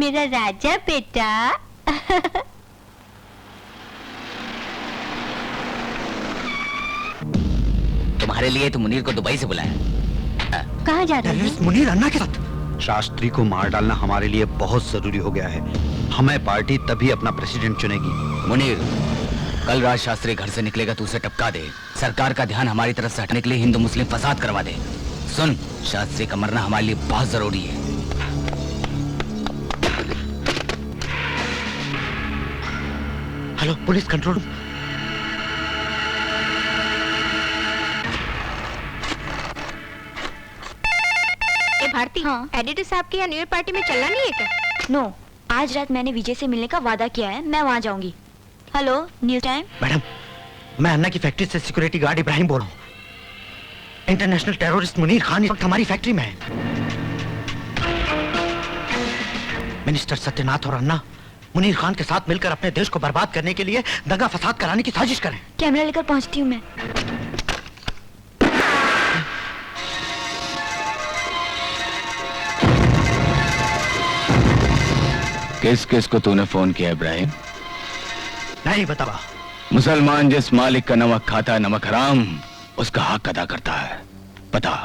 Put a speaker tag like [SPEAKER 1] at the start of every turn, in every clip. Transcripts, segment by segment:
[SPEAKER 1] मेरा राजा बेटा।
[SPEAKER 2] तुम्हारे लिए तो मुनीर को दुबई से बुलाया।
[SPEAKER 1] कहाँ जा रहे हैं?
[SPEAKER 3] मुनीर अन्ना के साथ। शास्त्री को मार डालना हमारे लिए बहुत जरूरी हो गया है। हमें पार्टी तभी अपना प्रेसिडेंट चुनेगी।
[SPEAKER 2] मुनीर, कल रात शास्त्री घर से निकलेगा तो उसे टपका दे। सरकार का ध्यान हमारी तरफ से हटने के लिए हिंदू मुस्लिम फसाद करवा दे। सुन, शास्त्री का मरना हमारे लिए बहुत जरूरी है।
[SPEAKER 3] Hello, police control.
[SPEAKER 4] भारती, हाँ, एडिटर साहब के यहाँ न्यू ईयर पार्टी में चलना नहीं है क्या?
[SPEAKER 5] नो, आज रात मैंने विजय से मिलने का वादा किया है, मैं वहाँ जाऊंगी। Hello, news time.
[SPEAKER 3] मैडम, मैं अन्ना की फैक्ट्री से सिक्योरिटी गार्ड इब्राहिम बोल रहा हूँ। इंटरनेशनल टेररिस्ट मुनीर खान इस वक्त हमारी फैक्ट्री में है। मिनिस्टर सत्यनाथ और अन्ना मुनीर खान के साथ मिलकर अपने देश को बर्बाद करने के लिए दंगा फसाद कराने की साजिश करें।
[SPEAKER 5] कैमरा लेकर पहुंचती हूँ मैं।
[SPEAKER 2] किस किस को तूने फोन किया इब्राहिम?
[SPEAKER 3] नहीं बतावा।
[SPEAKER 2] मुसलमान जिस मालिक का नमक खाता है, नमक हराम, उसका हक अदा करता है। बता,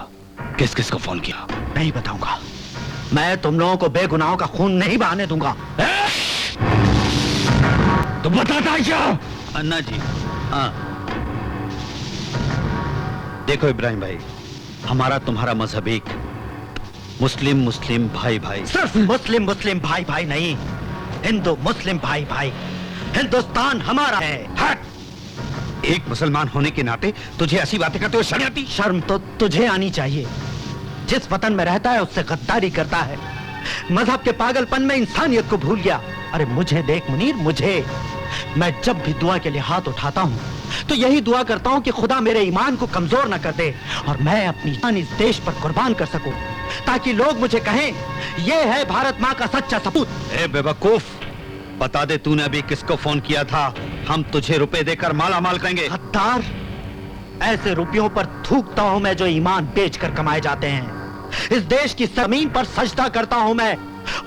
[SPEAKER 2] किस किस को फोन किया?
[SPEAKER 3] नहीं बताऊंगा। मैं तुम लोगों को बेगुनाहों का खून नहीं बहाने दूंगा।
[SPEAKER 2] तो बताता क्या?
[SPEAKER 3] अन्ना जी, हाँ। देखो इब्राहिम भाई, हमारा तुम्हारा मजहब एक, मुस्लिम मुस्लिम भाई भाई। सिर्फ मुस्लिम मुस्लिम भाई भाई नहीं, हिंदू मुस्लिम भाई भाई। हिंदुस्तान हमारा है। हट। एक मुसलमान होने के नाते तुझे ऐसी बातें करते हुए शर्म आती? शर्म तो तुझे आनी चाहिए। जिस वतन में रहता है उससे गद्दारी करता है, मजहब के पागलपन में इंसानियत को भूल गया। अरे मुझे देख मुनीर, मुझे, मैं जब भी दुआ के लिए हाथ उठाता हूँ तो यही दुआ करता हूँ कि खुदा मेरे ईमान को कमजोर न कर दे और मैं अपनी जान इस देश पर कुर्बान कर सकूं, ताकि लोग मुझे कहें ये है भारत माँ का सच्चा सपूत। ए बेवकूफ, बता दे तूने अभी किसको फोन किया था? हम तुझे रुपए देकर माला माल करेंगे। गद्दार, ऐसे रुपयों पर थूकता हूँ मैं जो ईमान बेचकर कमाए जाते हैं। इस देश की जमीन पर सजदा करता हूँ मैं,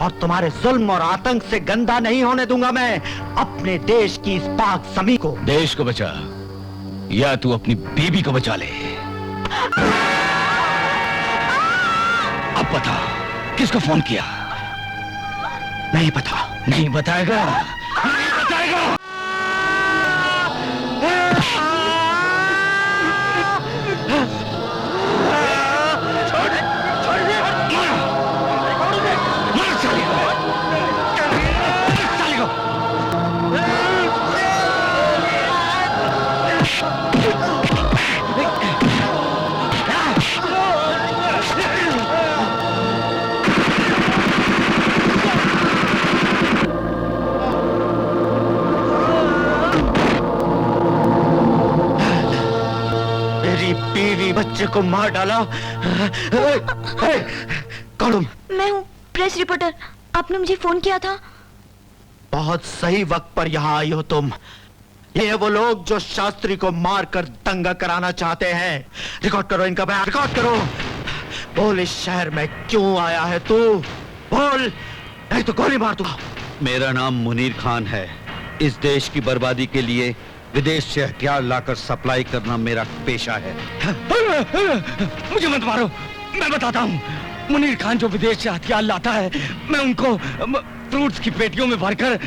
[SPEAKER 3] और तुम्हारे जुल्म और आतंक से गंदा नहीं होने दूंगा मैं अपने देश की इस पाक जमीन को।
[SPEAKER 2] देश को बचा या तू अपनी बीबी को बचा ले। अब बता, किसको फोन किया?
[SPEAKER 3] नहीं पता।
[SPEAKER 2] नहीं बताएगा? नहीं बताएगा?
[SPEAKER 3] बीवी बच्चे को मार डाला। कौन?
[SPEAKER 5] मैं हूँ, प्रेस रिपोर्टर। आपने मुझे फोन किया था।
[SPEAKER 3] बहुत सही वक्त पर यहाँ आई हो तुम। ये वो लोग जो शास्त्री को मारकर दंगा कराना चाहते हैं। रिकॉर्ड करो इनका बयान, रिकॉर्ड करो। बोल, इस शहर में क्यों आया है तू? बोल, नहीं तो गोली मार दूंगा। मेरा नाम मुनीर खान है। इस देश की बर्बादी के लिए विदेश से हथियार लाकर सप्लाई करना मेरा पेशा है।
[SPEAKER 2] मुझे मत मारो, मैं बताता हूँ। मुनीर खान जो विदेश से हथियार लाता है, मैं उनको फ्रूट्स की पेटियों में भरकर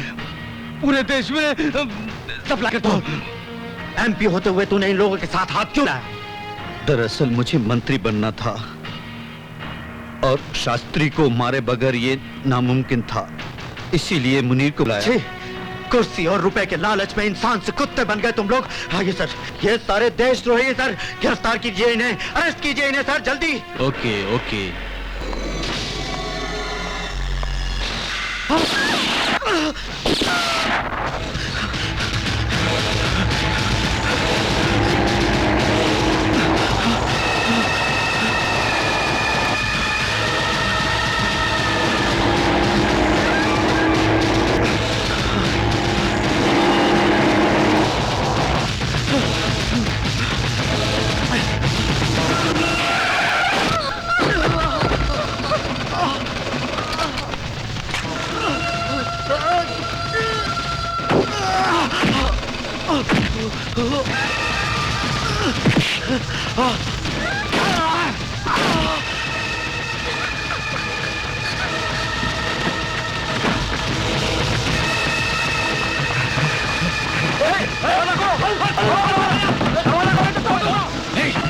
[SPEAKER 2] पूरे देश में सप्लाई करता हूँ।
[SPEAKER 3] एमपी होते हुए तूने इन लोगों के साथ हाथ क्यों लाया? दरअसल मुझे मंत्री बनना था और शास्त्री को मारे बगैर ये नामुमकिन था, इसीलिए मुनीर को बुलाया। कुर्सी और रुपए के लालच में इंसान से कुत्ते बन गए तुम लोग। आइए सर, ये सारे देशद्रोही सर, गिरफ्तार कीजिए इन्हें, अरेस्ट कीजिए इन्हें सर, जल्दी।
[SPEAKER 2] Okay okay.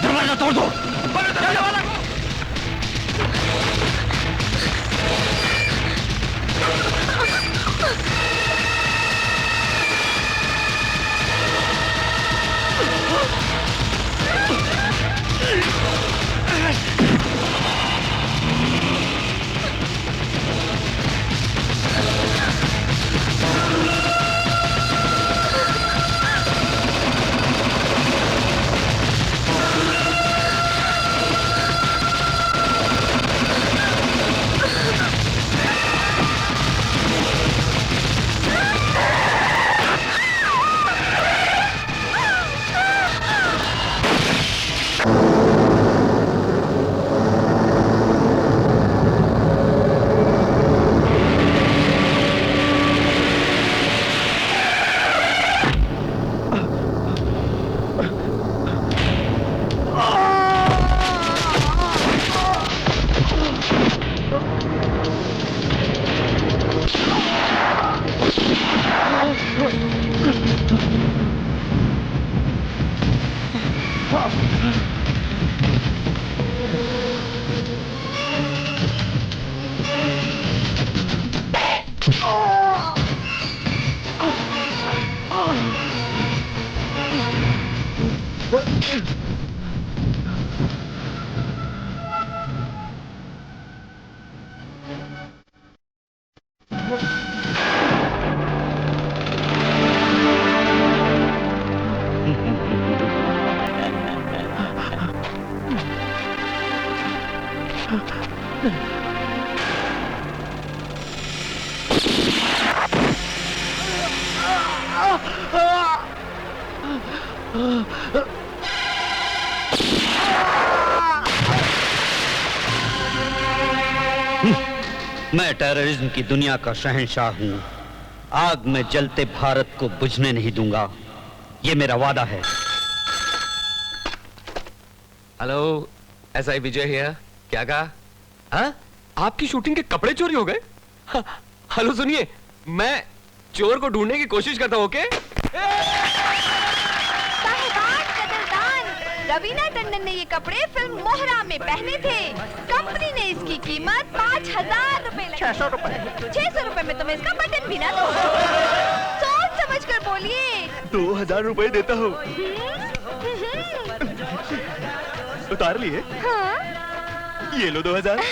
[SPEAKER 2] दरवाजा तोड़ दो।
[SPEAKER 3] मैं टेररिज्म की दुनिया का शहंशाह हूँ। आग में जलते भारत को बुझने नहीं दूंगा, ये मेरा वादा है।
[SPEAKER 6] Hello, SI Vijay here. क्या कहा? हाँ? आपकी शूटिंग के कपड़े चोरी हो गए? हाँ, हेलो सुनिए, मैं चोर को ढूंढने की कोशिश करता हूँ। ओके?
[SPEAKER 4] रवीना टंडन ने ये कपड़े फिल्म मोहरा में पहने थे। कंपनी ने इसकी कीमत 5,000 रुपए लगाई। 600 रुपए। 600 रुपए में तुम्हें इसका बटन भी ना दो। सोच समझ कर बोलिए।
[SPEAKER 6] 2,000 रुपए देता हूँ। उतार लिए?
[SPEAKER 4] हाँ?
[SPEAKER 6] ये लो 2,000।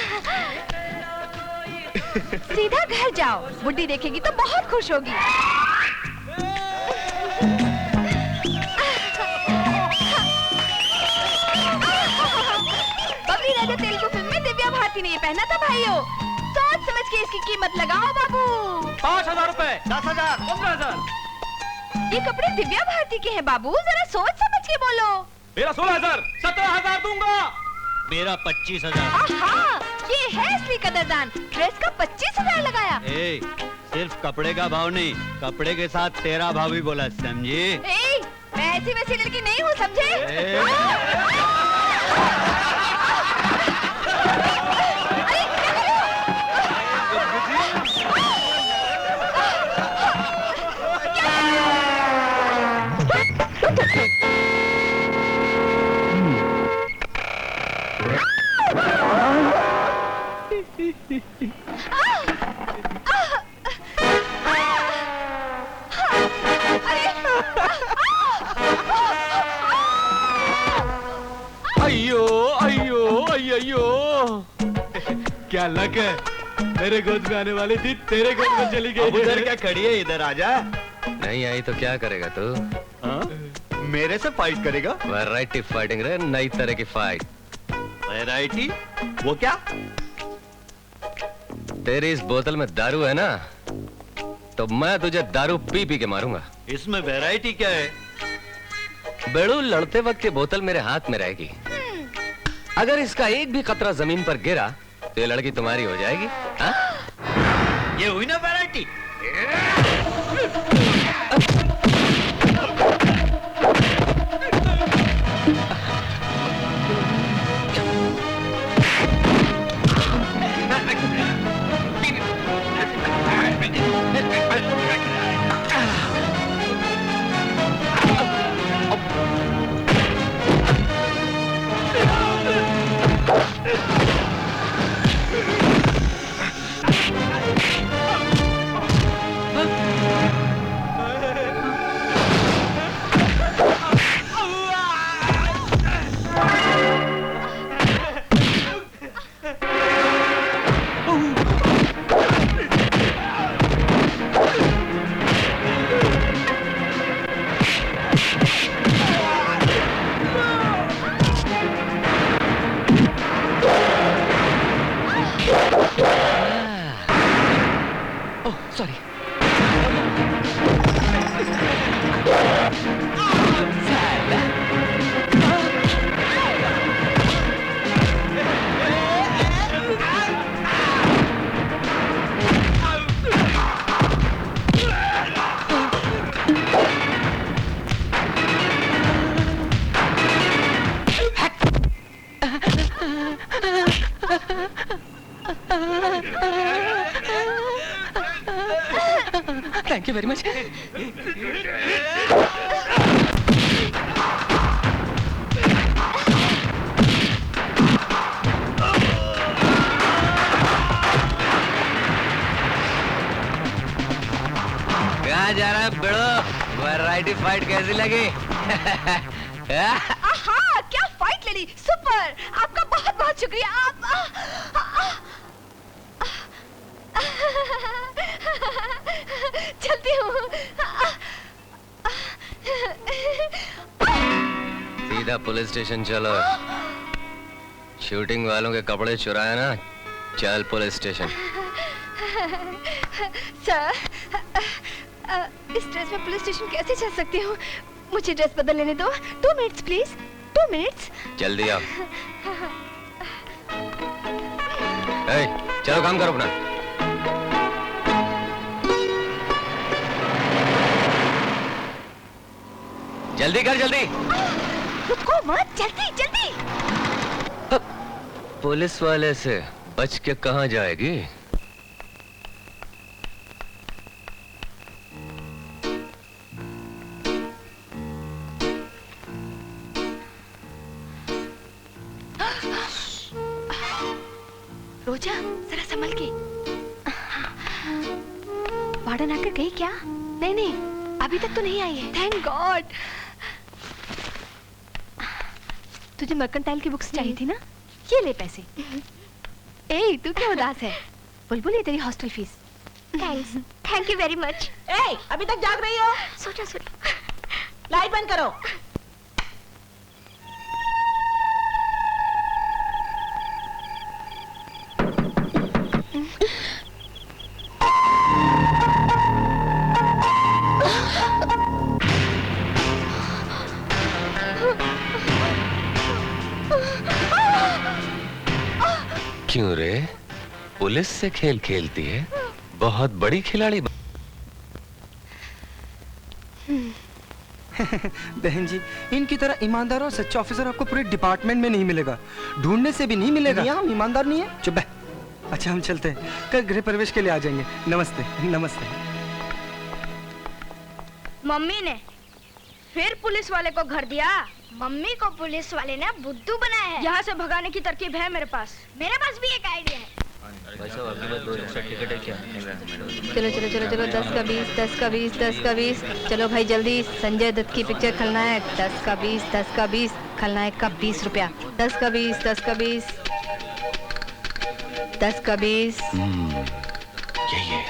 [SPEAKER 4] सीधा घर जाओ, बुड्ढी देखेगी तो बहुत खुश होगी। बबली राजा तेलुगु फिल्म में दिव्या भारती ने ये पहना था भाइयों। सोच समझ के इसकी कीमत लगाओ बाबू।
[SPEAKER 6] 5,000 रुपए। 10,000। 15,000।
[SPEAKER 4] ये कपड़े दिव्या भारती के हैं बाबू, जरा सोच समझ के बोलो।
[SPEAKER 6] मेरा 16,000। 17,000 दूंगा।
[SPEAKER 3] मेरा 25,000।
[SPEAKER 4] आहा, ये है असली कदरदान। ड्रेस का 25,000 लगाया।
[SPEAKER 3] ए, सिर्फ कपड़े का भाव नहीं, कपड़े के साथ तेरा भाव भी बोला, समझी?
[SPEAKER 4] ए, मैं ऐसी वैसी लड़की नहीं हूँ, समझे?
[SPEAKER 6] अयो अयो अयो, क्या लक है, मेरे गोद में आने वाली थी तेरे गोद में चली गई।
[SPEAKER 3] उधर क्या खड़ी है, इधर आजा।
[SPEAKER 6] नहीं आई तो क्या करेगा तू?
[SPEAKER 3] मेरे से फाइट करेगा?
[SPEAKER 6] वैरायटी फाइटिंग रे, नई तरह की फाइट।
[SPEAKER 3] वैरायटी? वो क्या?
[SPEAKER 6] तेरी इस बोतल में दारू है ना, तो मैं तुझे दारू पी पी के मारूंगा।
[SPEAKER 3] इसमें वैरायटी क्या है?
[SPEAKER 6] बेड़ू लड़ते वक्त ये बोतल मेरे हाथ में रहेगी। अगर इसका एक भी कतरा जमीन पर गिरा तो ये लड़की तुम्हारी हो जाएगी। हा?
[SPEAKER 3] ये हुई ना variety.
[SPEAKER 6] Thank you very much. कहाँ जा रहा है बड़ो? वैरायटी फाइट कैसी लगी?
[SPEAKER 4] आहा, क्या फाइट लड़ी, सुपर। आपका बहुत बहुत शुक्रिया। आप चलती हूँ।
[SPEAKER 6] सीधा पुलिस स्टेशन चलो। शूटिंग वालों के कपड़े चुराए ना, चल पुलिस स्टेशन।
[SPEAKER 4] सर, इस ड्रेस में पुलिस स्टेशन कैसे चल सकती हूँ? मुझे ड्रेस बदल लेने दो। 2 मिनट्स प्लीज, 2 मिनट्स।
[SPEAKER 6] जल्दी आओ। चलो काम करो अपना। जल्दी कर, जल्दी।
[SPEAKER 4] रुको मत, जल्दी जल्दी।
[SPEAKER 6] पुलिस वाले से बच के कहाँ जाएगी?
[SPEAKER 4] रोजा, जरा संभल के। वार्डन आकर गई क्या? नहीं नहीं, अभी तक तो नहीं आई है। Thank God. तुझे मर्केंटाइल की बुक्स चाहिए थी ना? ये ले पैसे। ए, तू क्यों उदास है? बुलबुल, ये तेरी hostel fees.
[SPEAKER 5] Thanks, thank you very much.
[SPEAKER 7] ए, अभी तक जाग रही हो?
[SPEAKER 5] सोचा सोचा।
[SPEAKER 7] लाइट बंद करो।
[SPEAKER 6] क्यों रे? पुलिस से खेल खेलती है? बहुत बड़ी खिलाड़ी।
[SPEAKER 2] बहन जी, इनकी तरह ईमानदार और सच्चा ऑफिसर आपको पूरे डिपार्टमेंट में नहीं मिलेगा, ढूंढने से भी नहीं मिलेगा। हम ईमानदार नहीं है। चुप है। अच्छा, हम चलते हैं, कल गृह प्रवेश के लिए आ जाएंगे। नमस्ते। नमस्ते।
[SPEAKER 5] मम्मी ने फिर पुलिस वाले को घर दिया। मम्मी को पुलिस वाले ने बुद्धू बनाया है। यहाँ से भगाने की तरकीब है मेरे पास भी एक आइडिया है।
[SPEAKER 4] चलो चलो चलो चलो, 10 का 20, 10 का 20, 10 का 20। चलो भाई जल्दी, संजय दत्त की पिक्चर खलनायक। 10 का 20, 10 का 20, खलनायक का 20 रुपया। 10 का 20, 10 का 20, 10 का 20।
[SPEAKER 6] यही है।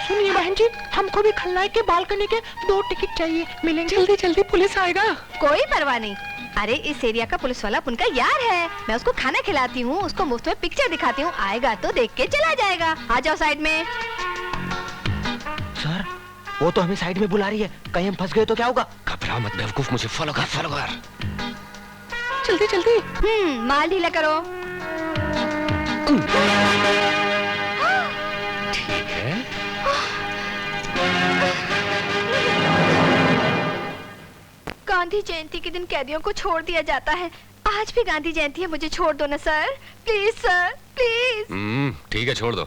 [SPEAKER 7] सुनिए बहन जी, हमको भी खलनायक के बालकनी के 2 टिकट चाहिए, मिलेंगे? जल्दी जल्दी, पुलिस आएगा।
[SPEAKER 4] कोई परवाह नहीं। अरे, इस एरिया का पुलिस वाला उनका यार है। मैं उसको खाना खिलाती हूँ, उसको मुफ्त में पिक्चर दिखाती हूँ। आएगा तो देख के चला जाएगा। आ जाओ साइड में।
[SPEAKER 3] सर, वो तो हमें साइड में बुला रही है, कहीं हम फंस गए तो क्या होगा?
[SPEAKER 6] घबरा मत बेवकूफ, मुझे फॉलो कर, फॉलो कर।
[SPEAKER 7] जल्दी जल्दी।
[SPEAKER 4] माल ढीला करो।
[SPEAKER 6] ठीक है।
[SPEAKER 4] गांधी जयंती के दिन कैदियों को छोड़ दिया जाता है। आज भी गांधी जयंती है, मुझे छोड़ दो ना सर, प्लीज सर, प्लीज।
[SPEAKER 6] ठीक है, छोड़ दो।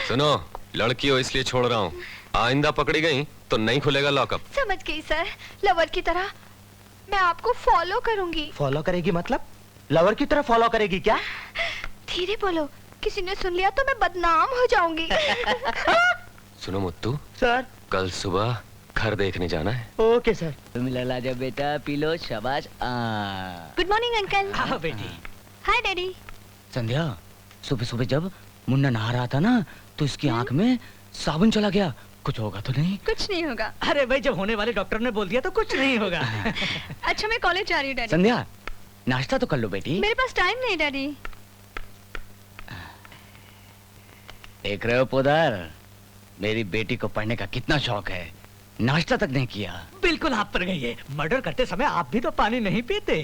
[SPEAKER 6] सुनो, लड़की हो इसलिए छोड़ रहा हूँ, आइंदा पकड़ी गई तो नहीं खुलेगा लॉकअप।
[SPEAKER 4] समझ गई सर, लवर की तरह मैं आपको फॉलो करूंगी।
[SPEAKER 3] फॉलो करेगी मतलब? लवर की तरह फॉलो करेगी क्या?
[SPEAKER 4] धीरे बोलो, किसी ने सुन लिया तो मैं बदनाम हो जाऊंगी।
[SPEAKER 6] सुनो मुत्तू
[SPEAKER 3] सर,
[SPEAKER 6] कल सुबह घर देखने जाना है।
[SPEAKER 3] Okay sir.
[SPEAKER 8] तुम लला जा बेटा, पी लो, शाबाश।
[SPEAKER 4] Good morning uncle.
[SPEAKER 8] हाँ बेटी।
[SPEAKER 4] हाय डैडी।
[SPEAKER 8] संध्या, सुबह सुबह जब मुन्ना नहा रहा था ना, तो इसकी आंख में साबुन चला गया। कुछ होगा तो नहीं?
[SPEAKER 4] कुछ नहीं होगा।
[SPEAKER 8] अरे भाई, जब होने वाले डॉक्टर ने बोल दिया तो कुछ नहीं होगा।
[SPEAKER 4] अच्छा, मैं कॉलेज जा रही हूँ डैडी।
[SPEAKER 8] संध्या, नाश्ता तो कर लो बेटी।
[SPEAKER 4] मेरे पास टाइम नहीं डैडी।
[SPEAKER 8] देख रहे हो पोदार, मेरी बेटी को पढ़ने का कितना शौक है, नाश्ता तक नहीं किया।
[SPEAKER 9] बिल्कुल आप पर गई है। मर्डर करते समय आप भी तो पानी नहीं पीते।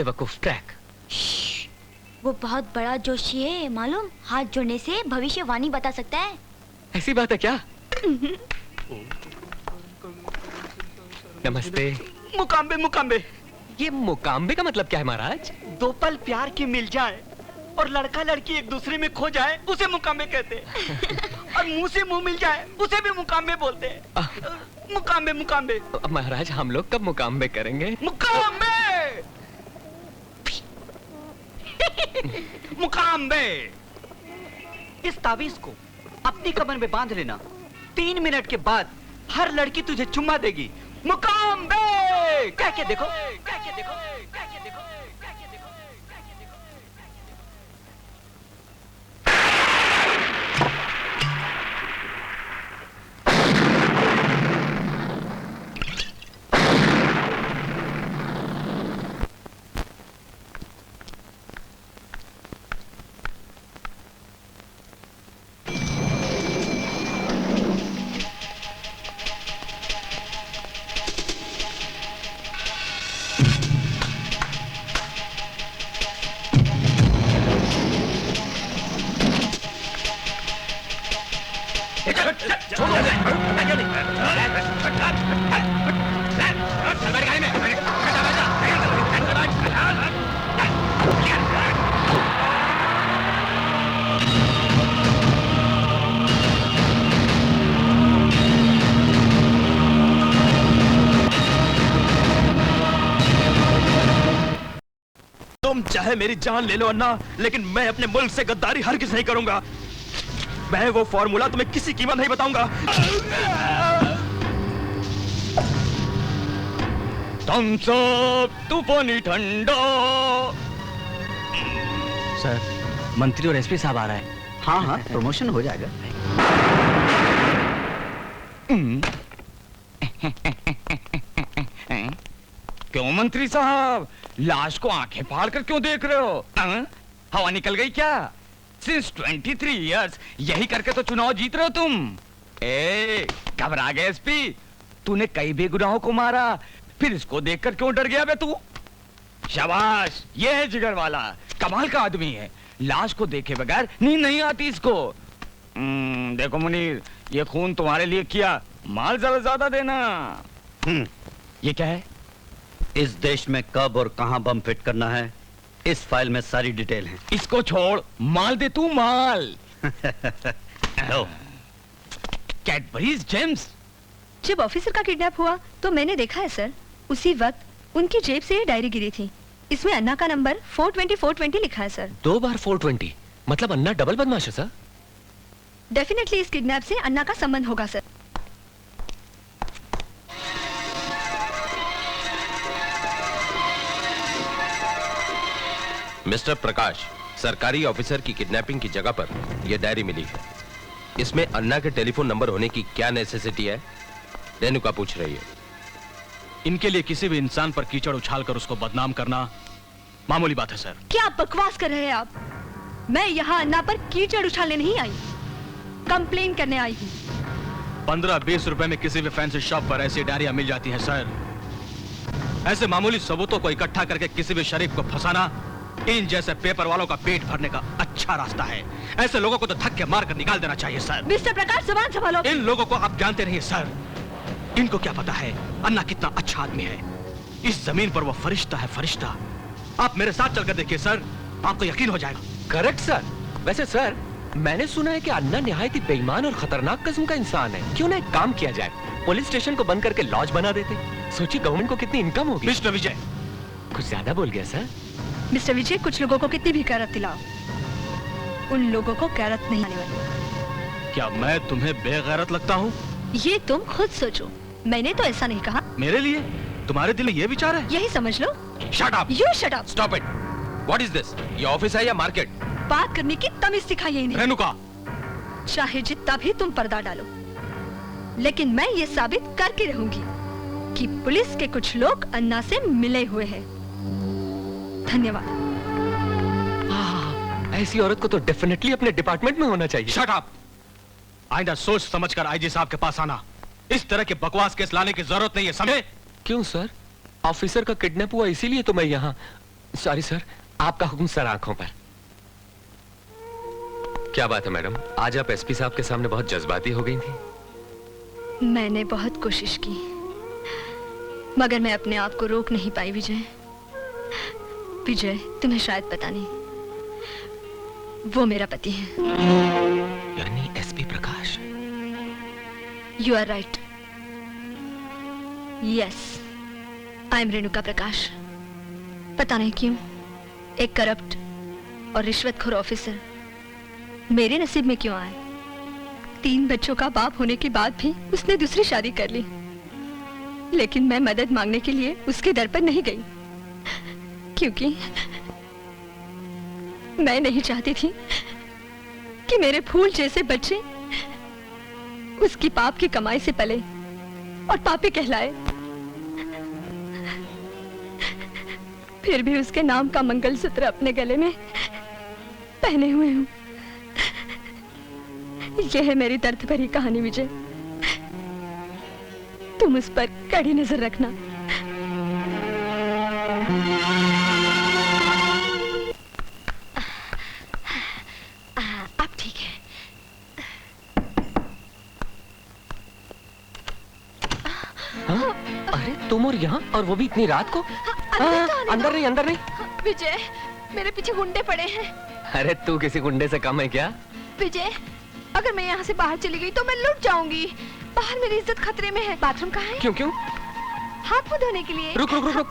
[SPEAKER 6] बेवकूफ ट्रैक।
[SPEAKER 5] वो बहुत बड़ा जोशी है मालूम, हाथ जोड़ने से भविष्यवाणी बता सकता है।
[SPEAKER 6] ऐसी बात है क्या? नमस्ते।
[SPEAKER 9] मुकाम्बे मुकाम्बे।
[SPEAKER 6] ये मुकाम्बे का मतलब क्या है महाराज?
[SPEAKER 9] दो पल प्यार की मिल जाए और लड़का लड़की एक दूसरे में खो जाए उसे मुकाम्बे कहते हैं। और मुंह से मुंह मिल जाए उसे भी मुकाम्बे बोलते हैं। मुकाम्बे मुकाम्बे।
[SPEAKER 6] महाराज हम लोग कब मुकाम्बे करेंगे?
[SPEAKER 9] मुकाम्बे मुकाम्बे। इस ताबीज को अपनी कमर में बांध लेना। 3 मिनट के बाद हर लड़की तुझे चुम्मा देगी। मुकाम्बे कह के देखो, कह के देखो, कह के देखो, कह के देखो, कह के देखो।
[SPEAKER 10] तुम चाहे मेरी जान ले लो अन्ना, लेकिन मैं अपने मुल्क से गद्दारी हरगिज़ नहीं करूंगा। मैं वो फॉर्मूला तुम्हें किसी कीमत नहीं बताऊंगा।
[SPEAKER 2] तुम सब तूफानी ठंडा।
[SPEAKER 8] सर, मंत्री और एसपी साहब आ रहा है।
[SPEAKER 3] हाँ हाँ, प्रमोशन हो जाएगा।
[SPEAKER 2] क्यों मंत्री साहब, लाश को आंखें फाड़ कर क्यों देख रहे हो? हवा निकल गई क्या? सिंस 23 इयर्स यही करके तो चुनाव जीत रहे हो तुम। ए, घबरा गए एसपी? तूने कई बेगुनाहों को मारा, फिर इसको देखकर क्यों डर गया बे तू? शाबाश, ये है जिगर वाला, कमाल का आदमी है। लाश को देखे बगैर नींद नहीं आती इसको। देखो मुनीर, ये खून तुम्हारे लिए किया, माल जरा ज्यादा देना। ये क्या है?
[SPEAKER 3] इस देश में कब और कहां बम फिट करना है, इस फाइल में सारी डिटेल है।
[SPEAKER 2] इसको छोड़, माल दे तू, माल। Cadbury's Gems.
[SPEAKER 4] जब ऑफिसर का किडनैप हुआ तो मैंने देखा है सर, उसी वक्त उनकी जेब से ये डायरी गिरी थी। इसमें अन्ना का नंबर 420 लिखा है सर।
[SPEAKER 6] 2 बार 420 मतलब अन्ना डबल बदमाश है सर।
[SPEAKER 4] डेफिनेटली इस किडनैप से अन्ना का संबंध होगा सर।
[SPEAKER 11] मिस्टर प्रकाश, सरकारी ऑफिसर की किडनैपिंग की जगह पर यह डायरी मिली है। इसमें अन्ना के टेलीफोन नंबर होने की क्या नेसेसिटी है? रेणुका पूछ रही है।
[SPEAKER 10] इनके लिए किसी भी इंसान पर कीचड़ उछालकर उसको बदनाम करना मामूली बात है सर।
[SPEAKER 4] क्या बकवास कर रहे हैं आप? मैं यहाँ अन्ना पर कीचड़ उछालने नहीं आई, कंप्लेन करने आई हूँ।
[SPEAKER 10] 15-20 रुपए में किसी भी फैंसी शॉप पर ऐसी डायरियां मिल जाती है सर। ऐसे मामूली सबूतों को इकट्ठा करके किसी भी शरीफ को फंसाना इन जैसे पेपर वालों का पेट भरने का अच्छा रास्ता है। ऐसे लोगों को तो धक्के मार कर निकाल देना चाहिए सर।
[SPEAKER 4] मिस्टर प्रकाश, जुबान संभालो।
[SPEAKER 10] इन लोगों को आप जानते नहीं सर। इनको क्या पता है अन्ना कितना अच्छा आदमी है। इस जमीन पर वो फरिश्ता है, फरिश्ता। आप मेरे साथ चलकर देखिए सर, आपको यकीन हो जाएगा।
[SPEAKER 6] Correct sir. वैसे सर, मैंने सुना है कि अन्ना निहायत ही बेईमान और खतरनाक किस्म का इंसान है। क्यों ना एक काम किया जाए, पुलिस स्टेशन को बंद करके लॉज बना देते। सोचिए गवर्नमेंट को कितनी इनकम होगी।
[SPEAKER 10] मिस्टर विजय,
[SPEAKER 6] कुछ ज्यादा बोल गया सर।
[SPEAKER 4] मिस्टर विजय, कुछ लोगों को कितनी भी कैरत दिलाओ, उन लोगों को कैरत नहीं आने वाली।
[SPEAKER 10] क्या मैं तुम्हें बेगैरत लगता हूँ?
[SPEAKER 4] ये तुम खुद सोचो, मैंने तो ऐसा नहीं कहा।
[SPEAKER 10] मेरे लिए तुम्हारे दिल में ये विचार है?
[SPEAKER 4] यही समझ लो।
[SPEAKER 11] Shut up!
[SPEAKER 4] You shut up!
[SPEAKER 11] Stop it! What is this? ये ऑफिस है या मार्केट?
[SPEAKER 4] बात करने की तमीज सिखाइए इन्हें।
[SPEAKER 10] रेणुका,
[SPEAKER 4] चाहे जितना भी तुम पर्दा डालो, लेकिन मैं ये साबित करके रहूंगी कि पुलिस के कुछ लोग अन्ना से मिले हुए हैं। धन्यवाद।
[SPEAKER 6] ऐसी औरत को तो डेफिनेटली अपने डिपार्टमेंट में होना चाहिए।
[SPEAKER 10] Shut up! आइंदा सोच समझकर आईजी साहब के पास आना। इस तरह के बकवास केस लाने की जरूरत नहीं है, समझे?
[SPEAKER 6] क्यों सर? ऑफिसर का किडनैप हुआ इसीलिए तो मैं यहाँ। सॉरी सर, आपका हुक्म सर आंखों पर। क्या बात है मैडम, आज आप एसपी साहब के सामने बहुत जज्बाती हो गई थी।
[SPEAKER 4] मैंने बहुत कोशिश की, मगर मैं अपने आप को रोक नहीं पाई। विजय, विजय, तुम्हें शायद पता नहीं, वो मेरा पति है।
[SPEAKER 6] यानी SP Prakash.
[SPEAKER 4] You are right. Yes, I am Renuka Prakash. पता नहीं क्यों एक करप्ट और रिश्वतखोर ऑफिसर मेरे नसीब में क्यों आया। 3 बच्चों का बाप होने के बाद भी उसने दूसरी शादी कर ली, लेकिन मैं मदद मांगने के लिए उसके दर पर नहीं गई, क्योंकि मैं नहीं चाहती थी कि मेरे फूल जैसे बच्चे उसकी पाप की कमाई से पले और पापी कहलाए। फिर भी उसके नाम का मंगलसूत्र अपने गले में पहने हुए हूं। यह है मेरी दर्द भरी कहानी विजय, तुम उस पर कड़ी नजर रखना। अब ठीक है।
[SPEAKER 6] हाँ? अरे तुम और यहाँ, और वो भी इतनी रात को? अंदर नहीं, अंदर नहीं।
[SPEAKER 4] विजय, मेरे पीछे गुंडे पड़े हैं।
[SPEAKER 6] अरे तू किसी गुंडे से कम है क्या?
[SPEAKER 4] विजय, अगर मैं यहाँ से बाहर चली गई तो मैं लुट जाऊंगी। बाहर मेरी इज्जत खतरे में है। बाथरूम कहाँ है?
[SPEAKER 6] क्यों क्यों?
[SPEAKER 4] हाथ मुंह धोने के लिए।
[SPEAKER 6] रुक रुक रुक रुक,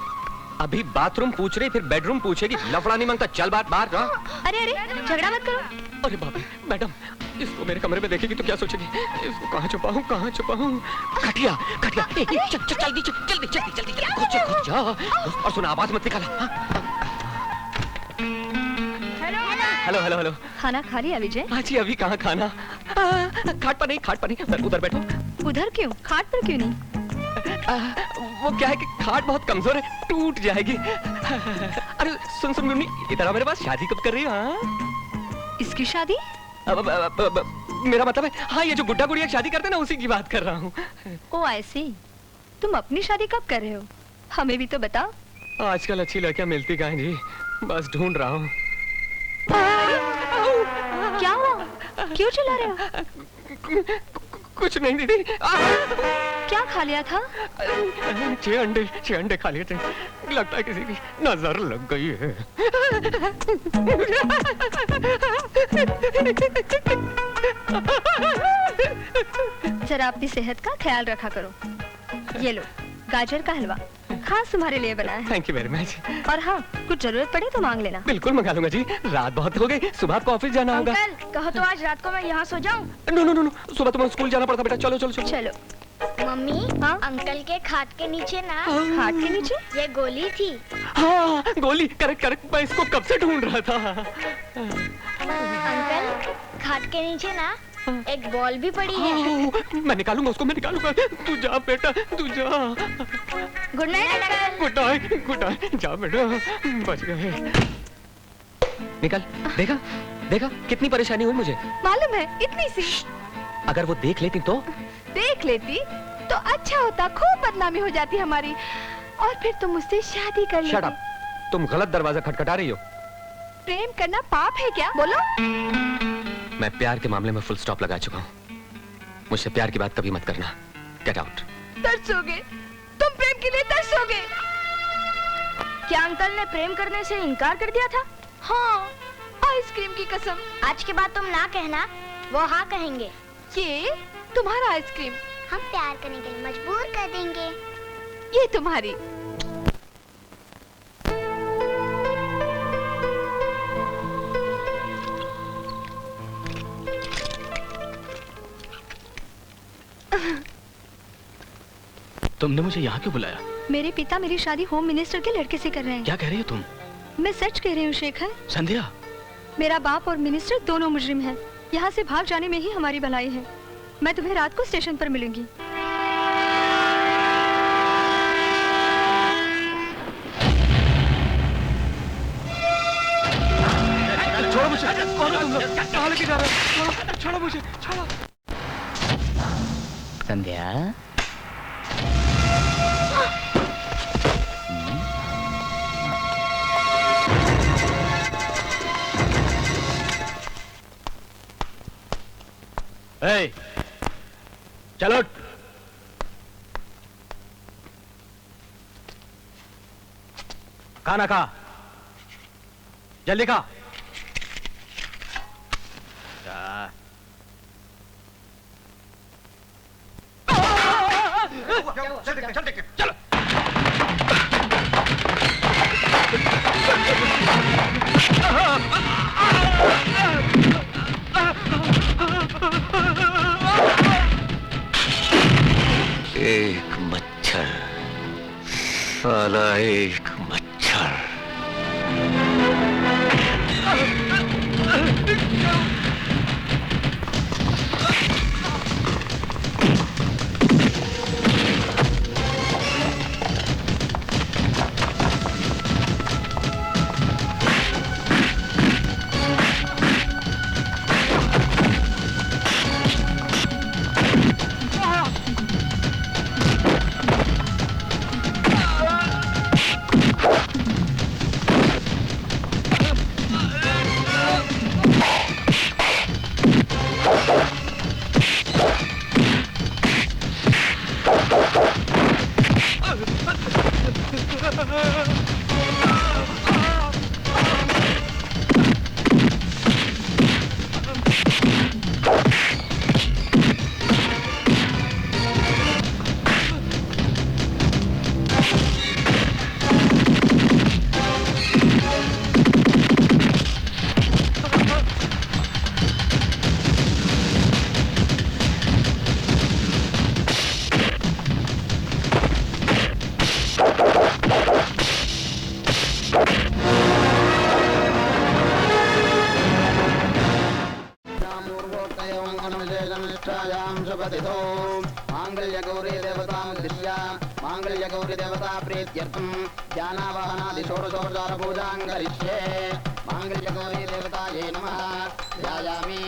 [SPEAKER 6] अभी बाथरूम पूछ रही, फिर बेडरूम पूछेगी। लफड़ा नहीं मांगता, चल बात बाहर।
[SPEAKER 4] अरे अरे, झगड़ा मत करो।
[SPEAKER 6] अरे बाप रे, मैडम इसको मेरे कमरे में देखेगी तो क्या सोचेगी? इसको कहाँ छुपाऊं, कहाँ छुपाऊं? खटिया, खटिया, चल चल जल्दी, जल्दी जल्दी जल्दी जल्दी, खुद जा। और सुना, आवाज मत निकाला। Hello hello hello.
[SPEAKER 4] खाना खा लिया विजय?
[SPEAKER 6] हाँ जी, अभी कहाँ खाना? खाट पर नहीं, खाट पर नहीं, उधर बैठो।
[SPEAKER 4] उधर क्यों? खाट पर क्यों नहीं?
[SPEAKER 6] वो क्या है कि खाट बहुत कमजोर है, टूट जाएगी। अरे सुन सुन मुन्नी, इधर आ मेरे पास। शादी कब कर रही हो? हाँ,
[SPEAKER 4] इसकी शादी?
[SPEAKER 6] मेरा मतलब है, हाँ ये जो गुड्डा गुड़िया शादी करते हैं ना, उसी की बात कर रहा हूँ।
[SPEAKER 4] ओ ऐसी। तुम अपनी शादी कब कर रहे हो? हमें भी तो बताओ।
[SPEAKER 6] आजकल अच्छी लड़कियां मिलती कहाँ जी, बस ढूंढ रहा हूँ।
[SPEAKER 4] क्या हुआ? क्यों चिल्ला रहे हो?
[SPEAKER 6] कुछ नहीं दीदी।
[SPEAKER 4] क्या खा लिया था?
[SPEAKER 6] 6 अंडे खा लिए थे, लगता है किसी की नजर लग गई है।
[SPEAKER 4] जरा अपनी सेहत का ख्याल रखा करो। ये लो, गाजर का हलवा खास तुम्हारे लिए बनाया है।
[SPEAKER 6] Thank you very much.
[SPEAKER 4] और हाँ, कुछ जरूरत पड़े तो मांग लेना।
[SPEAKER 6] बिल्कुल मंगा लूंगा जी, रात बहुत हो गई, सुबह आपको ऑफिस जाना होगा।
[SPEAKER 5] अंकल, कहो तो आज रात को मैं यहाँ सो जाऊँ?
[SPEAKER 6] नो नो नो नो, सुबह तुम्हें स्कूल जाना पड़ता बेटा। चलो चलो चलो
[SPEAKER 4] चलो।
[SPEAKER 5] मम्मी,
[SPEAKER 4] हाँ?
[SPEAKER 5] अंकल के खाट के नीचे ना,
[SPEAKER 4] खाट के नीचे
[SPEAKER 5] ये गोली थी।
[SPEAKER 6] हाँ गोली, करेक्ट करेक्ट, मैं इसको कब से ढूंढ रहा था।
[SPEAKER 5] अंकल, खाट के नीचे ना एक बॉल भी पड़ी है।
[SPEAKER 6] मैं निकालूंगा उसको, मैं निकालूंगा। तू जा बेटा, तू जा।
[SPEAKER 5] Good night uncle.
[SPEAKER 6] Good night, good night. जा बेटा, बच गए। निकल। देखा देखा कितनी परेशानी हुई मुझे।
[SPEAKER 4] मालूम है, इतनी सी।
[SPEAKER 6] अगर वो देख लेती तो?
[SPEAKER 4] देख लेती तो अच्छा होता, खूब बदनामी हो जाती हमारी, और फिर तुम मुझसे शादी कर लेती।
[SPEAKER 6] शट अप, तुम गलत दरवाजा खटखटा रही हो।
[SPEAKER 4] प्रेम करना पाप है क्या? बोलो।
[SPEAKER 6] मैं प्यार के मामले में फुल स्टॉप लगा चुका हूँ। मुझसे प्यार की बात कभी मत करना। Get out.
[SPEAKER 4] तरसोगे तुम, प्रेम के लिए तरसोगे।
[SPEAKER 5] क्या अंकल ने प्रेम करने से इनकार कर दिया था?
[SPEAKER 4] हाँ, आइसक्रीम की कसम।
[SPEAKER 5] आज के बाद तुम ना कहना, वो हाँ कहेंगे।
[SPEAKER 4] ये तुम्हारा आइसक्रीम
[SPEAKER 5] हम प्यार करने के लिए मजबूर कर देंगे।
[SPEAKER 4] ये तुम्हारी।
[SPEAKER 10] तुमने मुझे यहाँ क्यों बुलाया?
[SPEAKER 4] मेरे पिता मेरी शादी होम मिनिस्टर के लड़के से कर रहे हैं।
[SPEAKER 10] क्या कह रही हो तुम?
[SPEAKER 4] मैं सच कह रही हूँ शेखर।
[SPEAKER 10] संध्या,
[SPEAKER 4] मेरा बाप और मिनिस्टर दोनों मुजरिम हैं। यहाँ से भाग जाने में ही हमारी भलाई है। मैं तुम्हें रात को स्टेशन पर मिलूंगी।
[SPEAKER 2] छोड़ो मुझे। कौन है तुम लोग? कहाँ लेके जा रहे हो? छोड़ो, छोड़ो मुझे, छोड़ो।
[SPEAKER 8] संध्या,
[SPEAKER 10] ए, चलो खाना खा, जल्दी खा। चलो
[SPEAKER 6] एक मच्छर, साला एक मच्छर।
[SPEAKER 12] मांगल्यगौरी देवता दृश्या मांगल्यगौरी देवता प्रीत्यर्थम ज्ञानावहनादि षोडशोपचार पूजां करिष्ये मांगल्यगौरी देवतायै नमः ध्यायामि।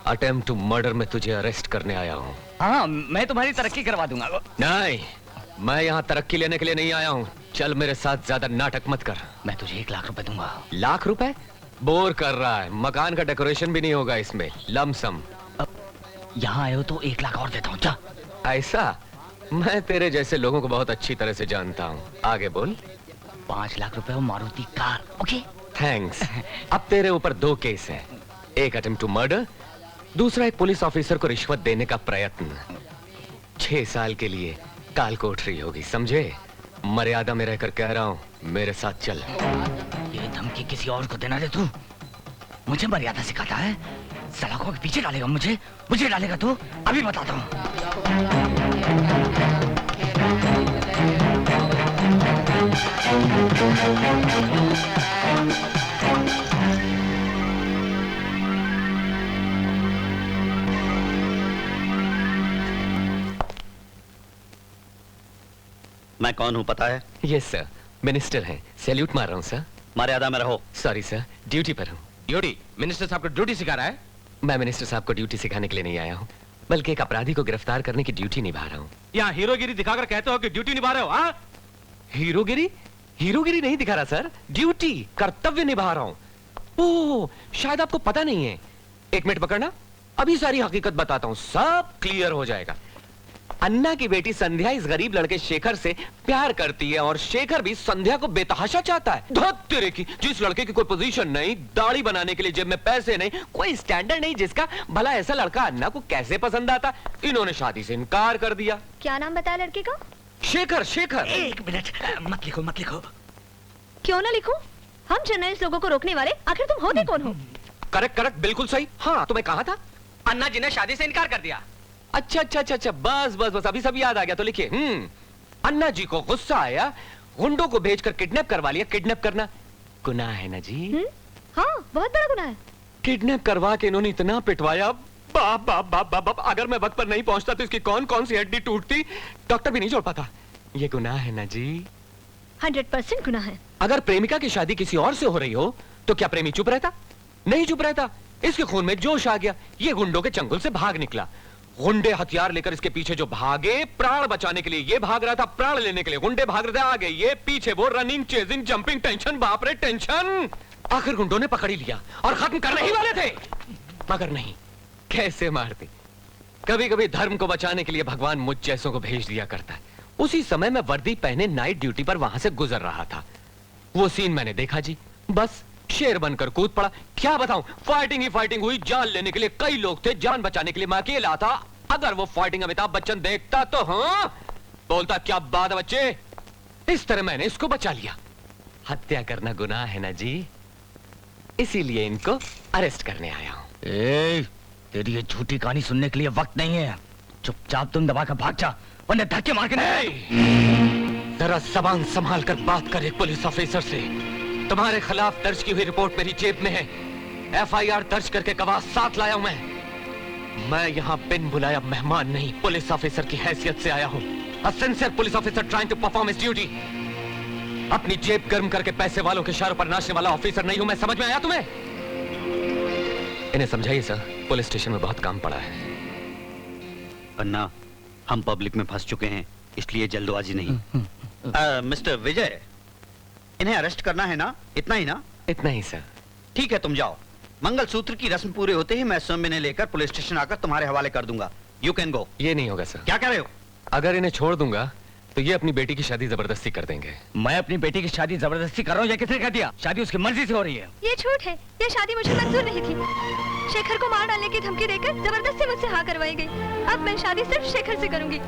[SPEAKER 6] अटेम्प्ट टू मर्डर में तुझे अरेस्ट करने आया हूँ।
[SPEAKER 8] हाँ, मैं तुम्हारी तरक्की करवा दूंगा।
[SPEAKER 6] नहीं, मैं यहाँ तरक्की लेने के लिए नहीं आया हूँ। चल मेरे साथ ज्यादा नाटक मत कर।
[SPEAKER 8] मैं तुझे 1 लाख रुपए दूंगा।
[SPEAKER 6] लाख रुपए? बोर कर रहा है। मकान का डेकोरेशन भी नहीं होगा इसमें। लमसम।
[SPEAKER 8] यहाँ आए हो तो 1 लाख और देता हूँ। जा।
[SPEAKER 6] ऐसा? मैं तेरे जैसे लोगों को बहुत अच्छी तरह से जानता हूँ। आगे बोल।
[SPEAKER 8] 5 लाख रुपए और मारुति कार। ओके?
[SPEAKER 6] थैंक्स। अब तेरे ऊपर 2 केस हैं। एक अटेम्प्ट टू मर्डर, दूसरा एक पुलिस ऑफिसर को रिश्वत देने का प्रयत्न। 6 साल के लिए काल कोठरी होगी, समझे? मर्यादा में रहकर कह रहा हूँ, मेरे साथ चल।
[SPEAKER 8] ये धमकी किसी और को देना रे तू? मुझे मर्यादा सिखाता है? सलाखों के पीछे डालेगा मुझे? मुझे डालेगा तू? अभी बताता हूँ।
[SPEAKER 3] मैं कौन हूँ पता है?
[SPEAKER 6] यस सर, मिनिस्टर हैं। सैल्यूट मार रहा हूँ सर।
[SPEAKER 3] मर्यादा में रहो।
[SPEAKER 6] सॉरी सर, ड्यूटी पर हूँ।
[SPEAKER 10] ड्यूटी? मिनिस्टर साहब को ड्यूटी सिखा रहा है?
[SPEAKER 6] मैं मिनिस्टर साहब को ड्यूटी सिखाने के लिए नहीं आया हूँ, बल्कि एक अपराधी को गिरफ्तार करने की ड्यूटी निभा रहा हूँ।
[SPEAKER 10] यहाँ हीरोगिरी दिखाकर कहते हो कि ड्यूटी निभा रहे हो? हाँ?
[SPEAKER 6] हीरोगिरी? हीरोगिरी नहीं दिखा रहा सर, ड्यूटी, कर्तव्य निभा रहा हूँ। ओह, शायद आपको पता नहीं है। 1 मिनट पकड़ना, अभी सारी हकीकत बताता हूँ, सब क्लियर हो जाएगा। अन्ना की बेटी संध्या इस गरीब लड़के शेखर से प्यार करती है और शेखर भी संध्या को बेतहाशा चाहता है। धत तेरे की, जिस लड़के की कोई पोजीशन नहीं, दाढ़ी बनाने के लिए जेब में पैसे नहीं, कोई स्टैंडर्ड नहीं, जिसका भला ऐसा लड़का अन्ना को कैसे पसंद आता, इन्होंने शादी से इनकार कर दिया।
[SPEAKER 4] क्या नाम बताया लड़के का?
[SPEAKER 6] शेखर। शेखर।
[SPEAKER 8] 1 मिनट, मत लिखो मत लिखो।
[SPEAKER 4] क्यों ना लिखूं? हम जर्नलिस्ट लोगों को रोकने वाले, आखिर तुम होते कौन हो?
[SPEAKER 6] करेक्ट करेक्ट, बिल्कुल सही। हाँ, तुम्हें कहा था
[SPEAKER 9] अन्ना जी ने शादी से इनकार कर दिया।
[SPEAKER 6] अच्छा अच्छा अच्छा अच्छा, बस बस बस, अभी सब याद आ गया। तो लिखिए, अन्ना जी को गुस्सा आया, गुंडों को भेजकर किडनैप करवा लिया। किडनैप करना गुनाह है ना जी?
[SPEAKER 4] हाँ, बहुत बड़ा गुनाह है।
[SPEAKER 6] किडनैप करवा के इन्होंने इतना पिटवाया। बाप बाप बाप बाप बाप, अगर मैं वक्त पर नहीं पहुंचता तो इसकी कौन कौन सी हड्डी टूटती, डॉक्टर भी नहीं जोड़ पाता। ये गुनाह है ना जी?
[SPEAKER 1] 100% गुनाह है।
[SPEAKER 6] अगर प्रेमिका की शादी किसी और से हो रही हो तो क्या प्रेमी चुप रहता? नहीं चुप रहता। इसके खून में जोश आ गया, ये गुंडों के चंगुल से भाग निकला। गुंडे हथियार लेकर इसके पीछे जो भागे, प्राण बचाने के लिए ये भाग रहा था, प्राण लेने के लिए गुंडे भाग रहे थे आगे, ये पीछे, वो रनिंग, चेजिंग, जंपिंग, टेंशन, बाप रे टेंशन। आखिर गुंडों ने पकड़ ही लिया और खत्म करने ही वाले थे, मगर नहीं, कैसे मारते। कभी कभी धर्म को बचाने के लिए भगवान मुझ जैसों को भेज दिया करता है। उसी समय मैं वर्दी पहने नाइट ड्यूटी पर वहां से गुजर रहा था। वो सीन मैंने देखा जी, बस शेर बनकर कूद पड़ा। क्या बताऊं, फाइटिंग ही फाइटिंग हुई। जान लेने के लिए कई लोग थे, जान बचाने के लिए मैं अकेला था। अगर वो फाइटिंग अमिताभ बच्चन देखता तो हाँ बोलता, क्या बात है बच्चे। इस तरह मैंने इसको बचा लिया। हत्या करना गुनाह है ना जी, इसीलिए इनको अरेस्ट करने आया हूं।
[SPEAKER 8] तेरी ये झूठी कहानी सुनने के लिए वक्त नहीं है। चुपचाप तुम दबा कर भाग जा, वरना धक्के मार के नहीं।
[SPEAKER 6] जरा जबान संभाल कर बात कर एक पुलिस ऑफिसर से। तुम्हारे खिलाफ दर्ज की हुई रिपोर्ट मेरी जेब में है। FIR दर्ज करके गवाह साथ लाया हूं मैं यहाँ बिन बुलाया मेहमान नहीं, पुलिस ऑफिसर की हैसियत से आया हूँ। A sincere police officer trying to perform his duty। अपनी जेब गर्म करके पैसे वालों के इशारों पर नाचने वाला ऑफिसर नहीं हूं मैं, समझ में आया तुम्हें? इन्हें समझाइए सर, पुलिस स्टेशन में बहुत काम पड़ा है।
[SPEAKER 3] अन्ना, हम पब्लिक में फंस चुके हैं, इसलिए जल्दबाजी नहीं। मिस्टर विजय, इन्हें अरेस्ट करना है ना? इतना ही ना?
[SPEAKER 6] इतना ही सर।
[SPEAKER 3] ठीक है, तुम जाओ। मंगलसूत्र की रस्म पूरे होते ही मैं स्वयं इन्हें लेकर पुलिस स्टेशन आकर तुम्हारे हवाले कर दूंगा। You can go.
[SPEAKER 6] ये नहीं होगा सर।
[SPEAKER 3] क्या कह रहे हो?
[SPEAKER 6] अगर इन्हें छोड़ दूंगा तो ये अपनी बेटी की शादी जबरदस्ती कर देंगे।
[SPEAKER 8] मैं अपनी बेटी की शादी जबरदस्ती कर रहा हूँ या किसने कह दिया? शादी उसकी मर्जी से हो रही है।
[SPEAKER 4] ये झूठ है, ये शादी मुझे मंजूर नहीं थी। शेखर को मार डालने की धमकी देकर जबरदस्ती मुझसे हाँ करवाई गई। अब मैं शादी सिर्फ शेखर से करूंगी।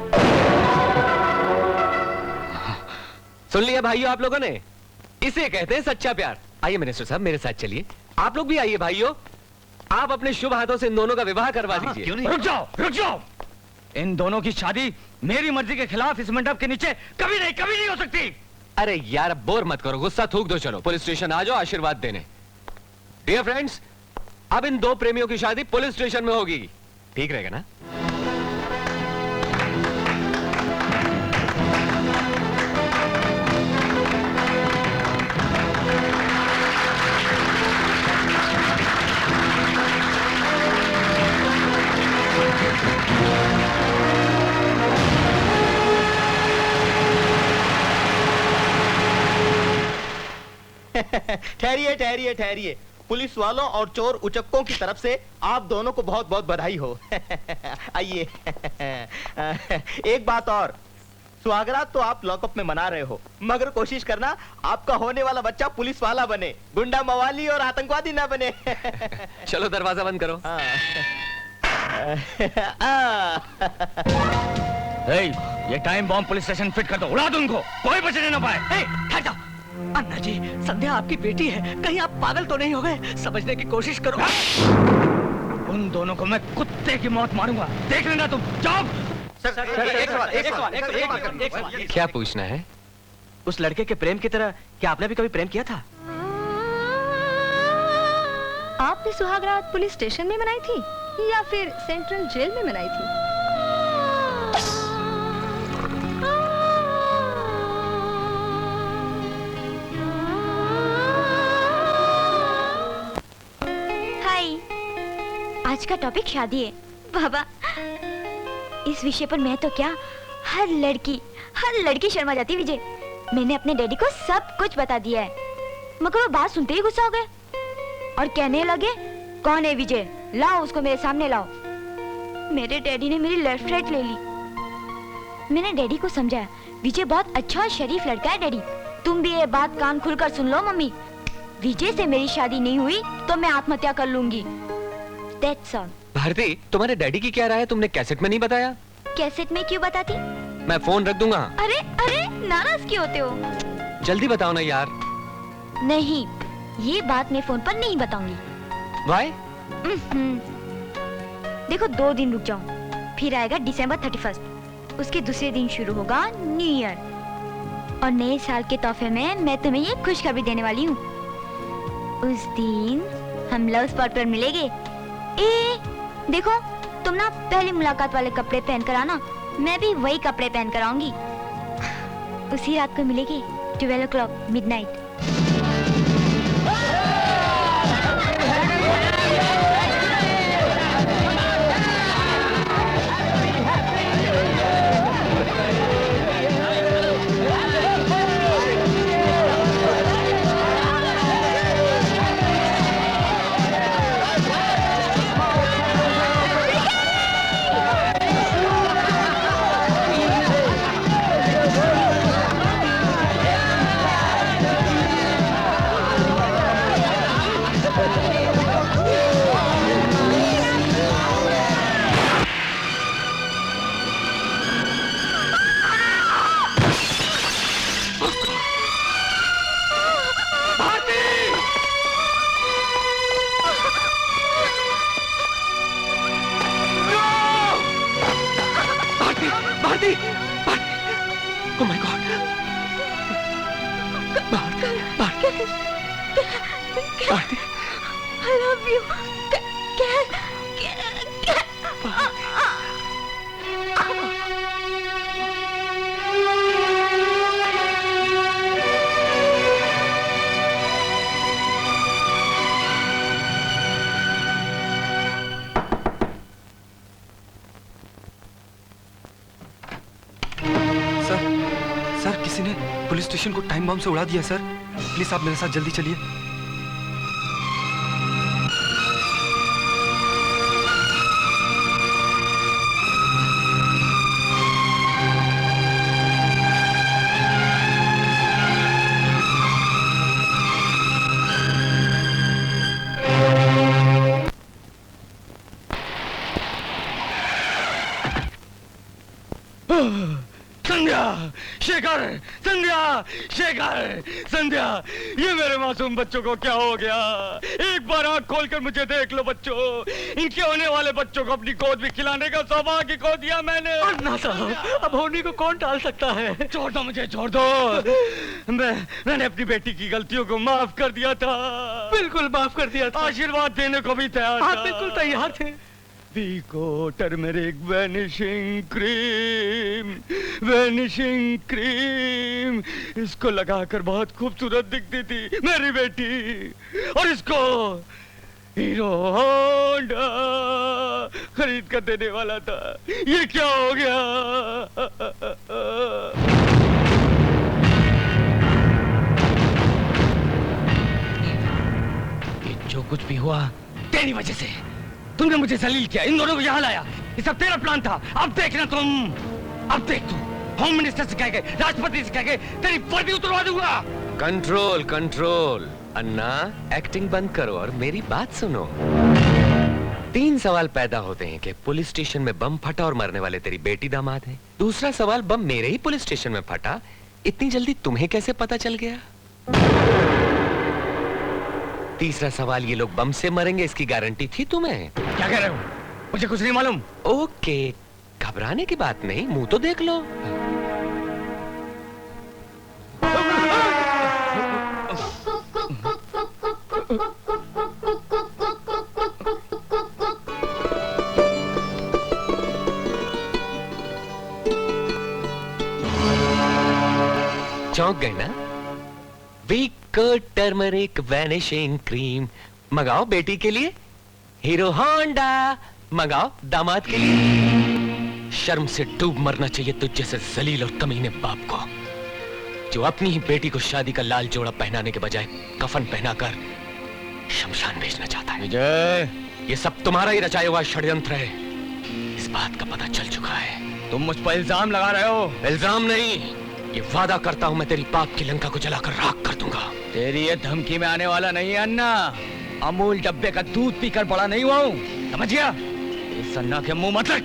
[SPEAKER 6] सुन लिया भाइयों आप लोगों ने, इसे कहते हैं सच्चा प्यार। आइए मिनिस्टर साहब, मेरे साथ चलिए। आप लोग भी आइए भाइयों, आप अपने शुभ हाथों से इन दोनों का विवाह करवा दीजिए।
[SPEAKER 3] क्यों नहीं?
[SPEAKER 8] रुक जाओ, रुक जाओ। इन दोनों की शादी मेरी मर्जी के खिलाफ इस मंडप के नीचे कभी नहीं हो सकती।
[SPEAKER 6] अरे यार बोर मत करो, गुस्सा थूक दो। चलो पुलिस स्टेशन आ जाओ आशीर्वाद देने। डियर फ्रेंड्स, अब इन दो प्रेमियों की शादी पुलिस स्टेशन में होगी। ठीक रहेगा ना?
[SPEAKER 13] ठहरिए ठहरिए ठहरिए। पुलिस वालों और चोर उचक्कों की तरफ से आप दोनों को बहुत बहुत बधाई हो। आइए। एक बात और, सुहागरात तो आप लॉकअप में मना रहे हो, मगर कोशिश करना आपका होने वाला बच्चा पुलिस वाला बने, गुंडा मवाली और आतंकवादी ना बने।
[SPEAKER 6] चलो दरवाजा बंद करो।
[SPEAKER 8] ये time bomb police station fit कर दो, उड़ा दो उनको, कोई बचने ना पाए।
[SPEAKER 9] ठहर जाओ। अन्ना जी, संध्या आपकी बेटी है, कहीं आप पागल तो नहीं हो गए? समझने की कोशिश करो।
[SPEAKER 8] उन दोनों को मैं कुत्ते की मौत मारूंगा, देख लेना तुम। जाओ।
[SPEAKER 13] एक
[SPEAKER 6] क्या पूछना है?
[SPEAKER 9] उस लड़के के प्रेम की तरह क्या आपने भी कभी प्रेम किया था?
[SPEAKER 4] आपने सुहागरात पुलिस स्टेशन में मनाई थी या फिर सेंट्रल जेल में मनाई थी?
[SPEAKER 5] आज का टॉपिक शादी है बाबा। इस विषय पर मैं तो क्या, हर लड़की शर्मा जाती है। विजय, मैंने अपने डैडी को सब कुछ बता दिया है, मगर वो बात सुनते ही गुस्सा हो गए और कहने लगे, कौन है विजय, लाओ उसको मेरे सामने लाओ। मेरे डैडी ने मेरी लेफ्ट राइट ले ली। मैंने डैडी को समझाया, विजय बहुत अच्छा और शरीफ लड़का है डैडी, तुम भी ये बात कान खुलकर सुन लो मम्मी। विजय से मेरी शादी नहीं हुई तो मैं आत्महत्या कर लूंगी। That's all।
[SPEAKER 6] भारती, तुम्हारे डैडी की क्या राय है? तुमने कैसेट में नहीं बताया।
[SPEAKER 5] कैसेट में क्यों बताती?
[SPEAKER 6] मैं फोन रख दूंगा।
[SPEAKER 5] अरे नाराज क्यों होते हो?
[SPEAKER 6] जल्दी बताओ ना यार।
[SPEAKER 5] नहीं, ये बात मैं फोन पर नहीं बताऊंगी।
[SPEAKER 6] Why?
[SPEAKER 5] देखो 2 दिन रुक जाओ, फिर आएगा December 31, उसके दूसरे दिन शुरू होगा न्यू ईयर, और नए साल के तोहफे में मैं तुम्हें ये खुशखबरी देने वाली हूँ। उस दिन हम लव स्पॉट पर मिलेंगे। ए देखो, तुम ना पहली मुलाकात वाले कपड़े पहन कर आना, मैं भी वही कपड़े पहन कर आऊंगी। उसी रात को मिलेंगे 12 o'clock midnight।
[SPEAKER 14] पुलिस स्टेशन को टाइम बम से उड़ा दिया सर। प्लीज आप मेरे साथ जल्दी चलिए।
[SPEAKER 2] संध्या, ये मेरे मासूम बच्चों को क्या हो गया? एक बार आंख खोलकर मुझे देख लो बच्चों। इनके होने वाले बच्चों को अपनी गोद में खिलाने का सौभाग्य खो दिया मैंने।
[SPEAKER 9] अन्ना साहब, अब होनी को कौन टाल सकता है?
[SPEAKER 2] छोड़ दो मुझे, छोड़ दो। मैंने अपनी बेटी की गलतियों को माफ कर दिया था।
[SPEAKER 9] बिल्कुल माफ कर दिया था।
[SPEAKER 2] आशीर्वाद देने को भी तैयार था।
[SPEAKER 9] आप बिल्कुल तैयार थे।
[SPEAKER 2] Vico Turmeric Vanishing Cream, Vanishing Cream, इसको लगाकर बहुत खूबसूरत दिखती थी मेरी बेटी, और इसको हीरो होंडा खरीद कर देने वाला था। ये क्या हो गया?
[SPEAKER 8] ये जो कुछ भी हुआ तेरी वजह से। तुमने मुझे जलील किया, इन दोनों को यहाँ लाया। ये सब तेरा प्लान था। अब देखना तुम, अब देख तू, होम मिनिस्टर से कह के, राष्ट्रपति से कह के तेरी वर्दी उतरवा दूंगा।
[SPEAKER 6] Control control. अन्ना, एक्टिंग बंद करो और मेरी बात सुनो। 3 सवाल पैदा होते हैं कि पुलिस स्टेशन में बम फटा और मरने वाले तेरी बेटी दामाद है। दूसरा सवाल, बम मेरे ही पुलिस स्टेशन में फटा, इतनी जल्दी तुम्हें कैसे पता चल गया? तीसरा सवाल, ये लोग बम से मरेंगे इसकी गारंटी थी तुम्हें?
[SPEAKER 2] क्या कह रहे हो? मुझे कुछ नहीं मालूम।
[SPEAKER 6] ओके, घबराने की बात नहीं, मुंह तो देख लो। चौंक गए ना? विको टर्मरिक वैनिशिंग क्रीम मंगाओ बेटी के लिए, हीरो होंडा मंगाओ दामाद के लिए। शर्म से डूब मरना चाहिए तुझ जैसे जलील और कमीने बाप को, जो अपनी ही बेटी को शादी का लाल जोड़ा पहनाने के बजाय कफन पहनाकर शमशान भेजना चाहता है।
[SPEAKER 2] विजय,
[SPEAKER 6] ये सब तुम्हारा ही रचाया हुआ षड्यंत्र है, इस बात का पता चल चुका है।
[SPEAKER 2] तुम मुझ पर इल्जाम लगा रहे हो।
[SPEAKER 6] इल्जाम नहीं, ये वादा करता हूं मैं तेरी पाप की लंका को जलाकर राख कर दूंगा।
[SPEAKER 2] तेरी ये धमकी में आने वाला नहीं है अन्ना। अमूल डब्बे का दूध पीकर बड़ा नहीं हुआ हूं, समझ गया? इस अन्ना के मुंह मत रख।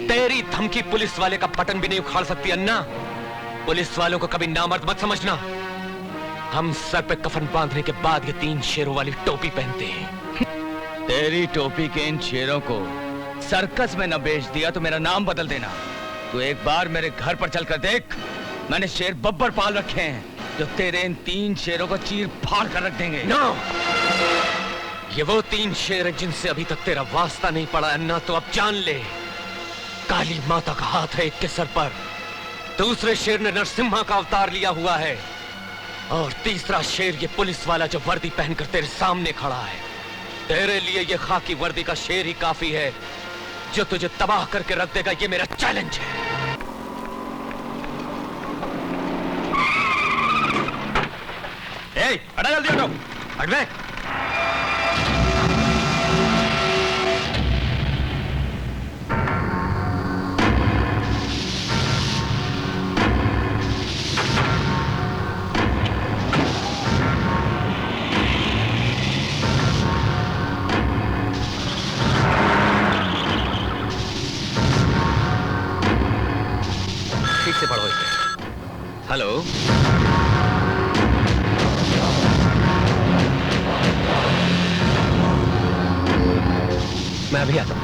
[SPEAKER 6] तेरी धमकी पुलिस वाले का बटन भी नहीं उखाड़ सकती अन्ना। पुलिस वालों को कभी नामर्द मत समझना। हम सर पे कफन बांधने के बाद ये 3 शेरों वाली टोपी पहनते हैं।
[SPEAKER 2] तेरी टोपी के इन शेरों को सर्कस में न बेच दिया तो मेरा नाम बदल देना। तू एक बार मेरे घर पर चलकर देख, मैंने शेर बब्बर पाल रखे हैं जो तेरे इन 3 शेरों को चीर फाड़ कर रख देंगे।
[SPEAKER 6] No! ये वो 3 शेर हैं जिनसे अभी तक तेरा वास्ता नहीं पड़ा अन्ना, तो अब जान ले। काली माता का हाथ है एक के सर पर, दूसरे शेर ने नरसिम्हा का अवतार लिया हुआ है, और तीसरा शेर ये पुलिस वाला जो वर्दी पहनकर तेरे सामने खड़ा है। तेरे लिए ये खाकी वर्दी का शेर ही काफी है जो तुझे तबाह करके रख देगा। ये मेरा चैलेंज है।
[SPEAKER 3] हटा जल्दी, हटो, हट बे।
[SPEAKER 6] ठीक से पढ़ो इसे। हेलो, मैं अभी आता हूं।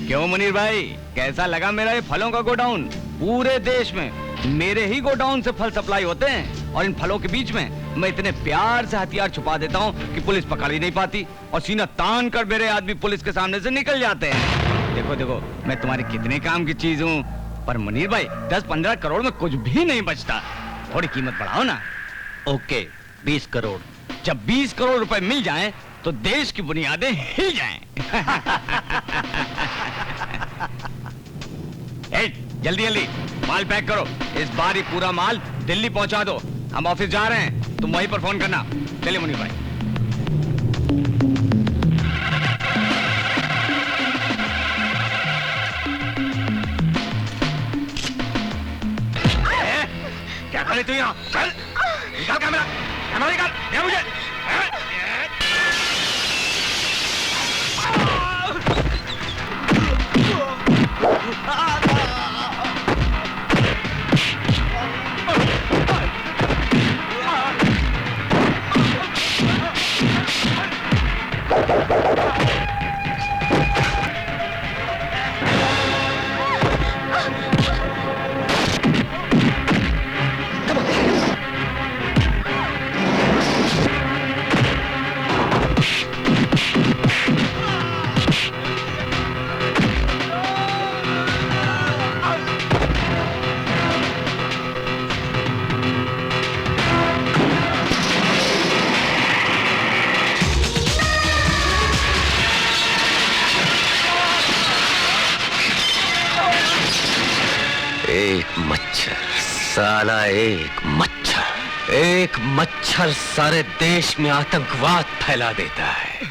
[SPEAKER 2] क्यों मुनीर भाई, कैसा लगा मेरा ये फलों का गोडाउन? पूरे देश में मेरे ही गोडाउन से फल सप्लाई होते हैं, और इन फलों के बीच में मैं इतने प्यार से हथियार छुपा देता हूँ कि पुलिस पकड़ ही नहीं पाती, और सीना तान कर मेरे आदमी पुलिस के सामने से निकल जाते हैं। देखो देखो, मैं तुम्हारे कितने काम की चीज हूँ। पर मुनीर भाई, 10-15 करोड़ में कुछ भी नहीं बचता, थोड़ी कीमत बढ़ाओ ना।
[SPEAKER 3] ओके, 20 करोड़।
[SPEAKER 2] जब 20 करोड़ रुपए मिल जाएं, तो देश की बुनियादें हिल जाएं। जल्दी जल्दी माल पैक करो। इस बार ही पूरा माल दिल्ली पहुंचा दो। हम ऑफिस जा रहे हैं, तुम वहीं पर फोन करना। चलिए मुनीर भाई। क्या करे तू यहाँ? चल निकाल कैमरा, कैमरा निकाल, दे मुझे।
[SPEAKER 6] साला एक मच्छर सारे देश में आतंकवाद फैला देता है।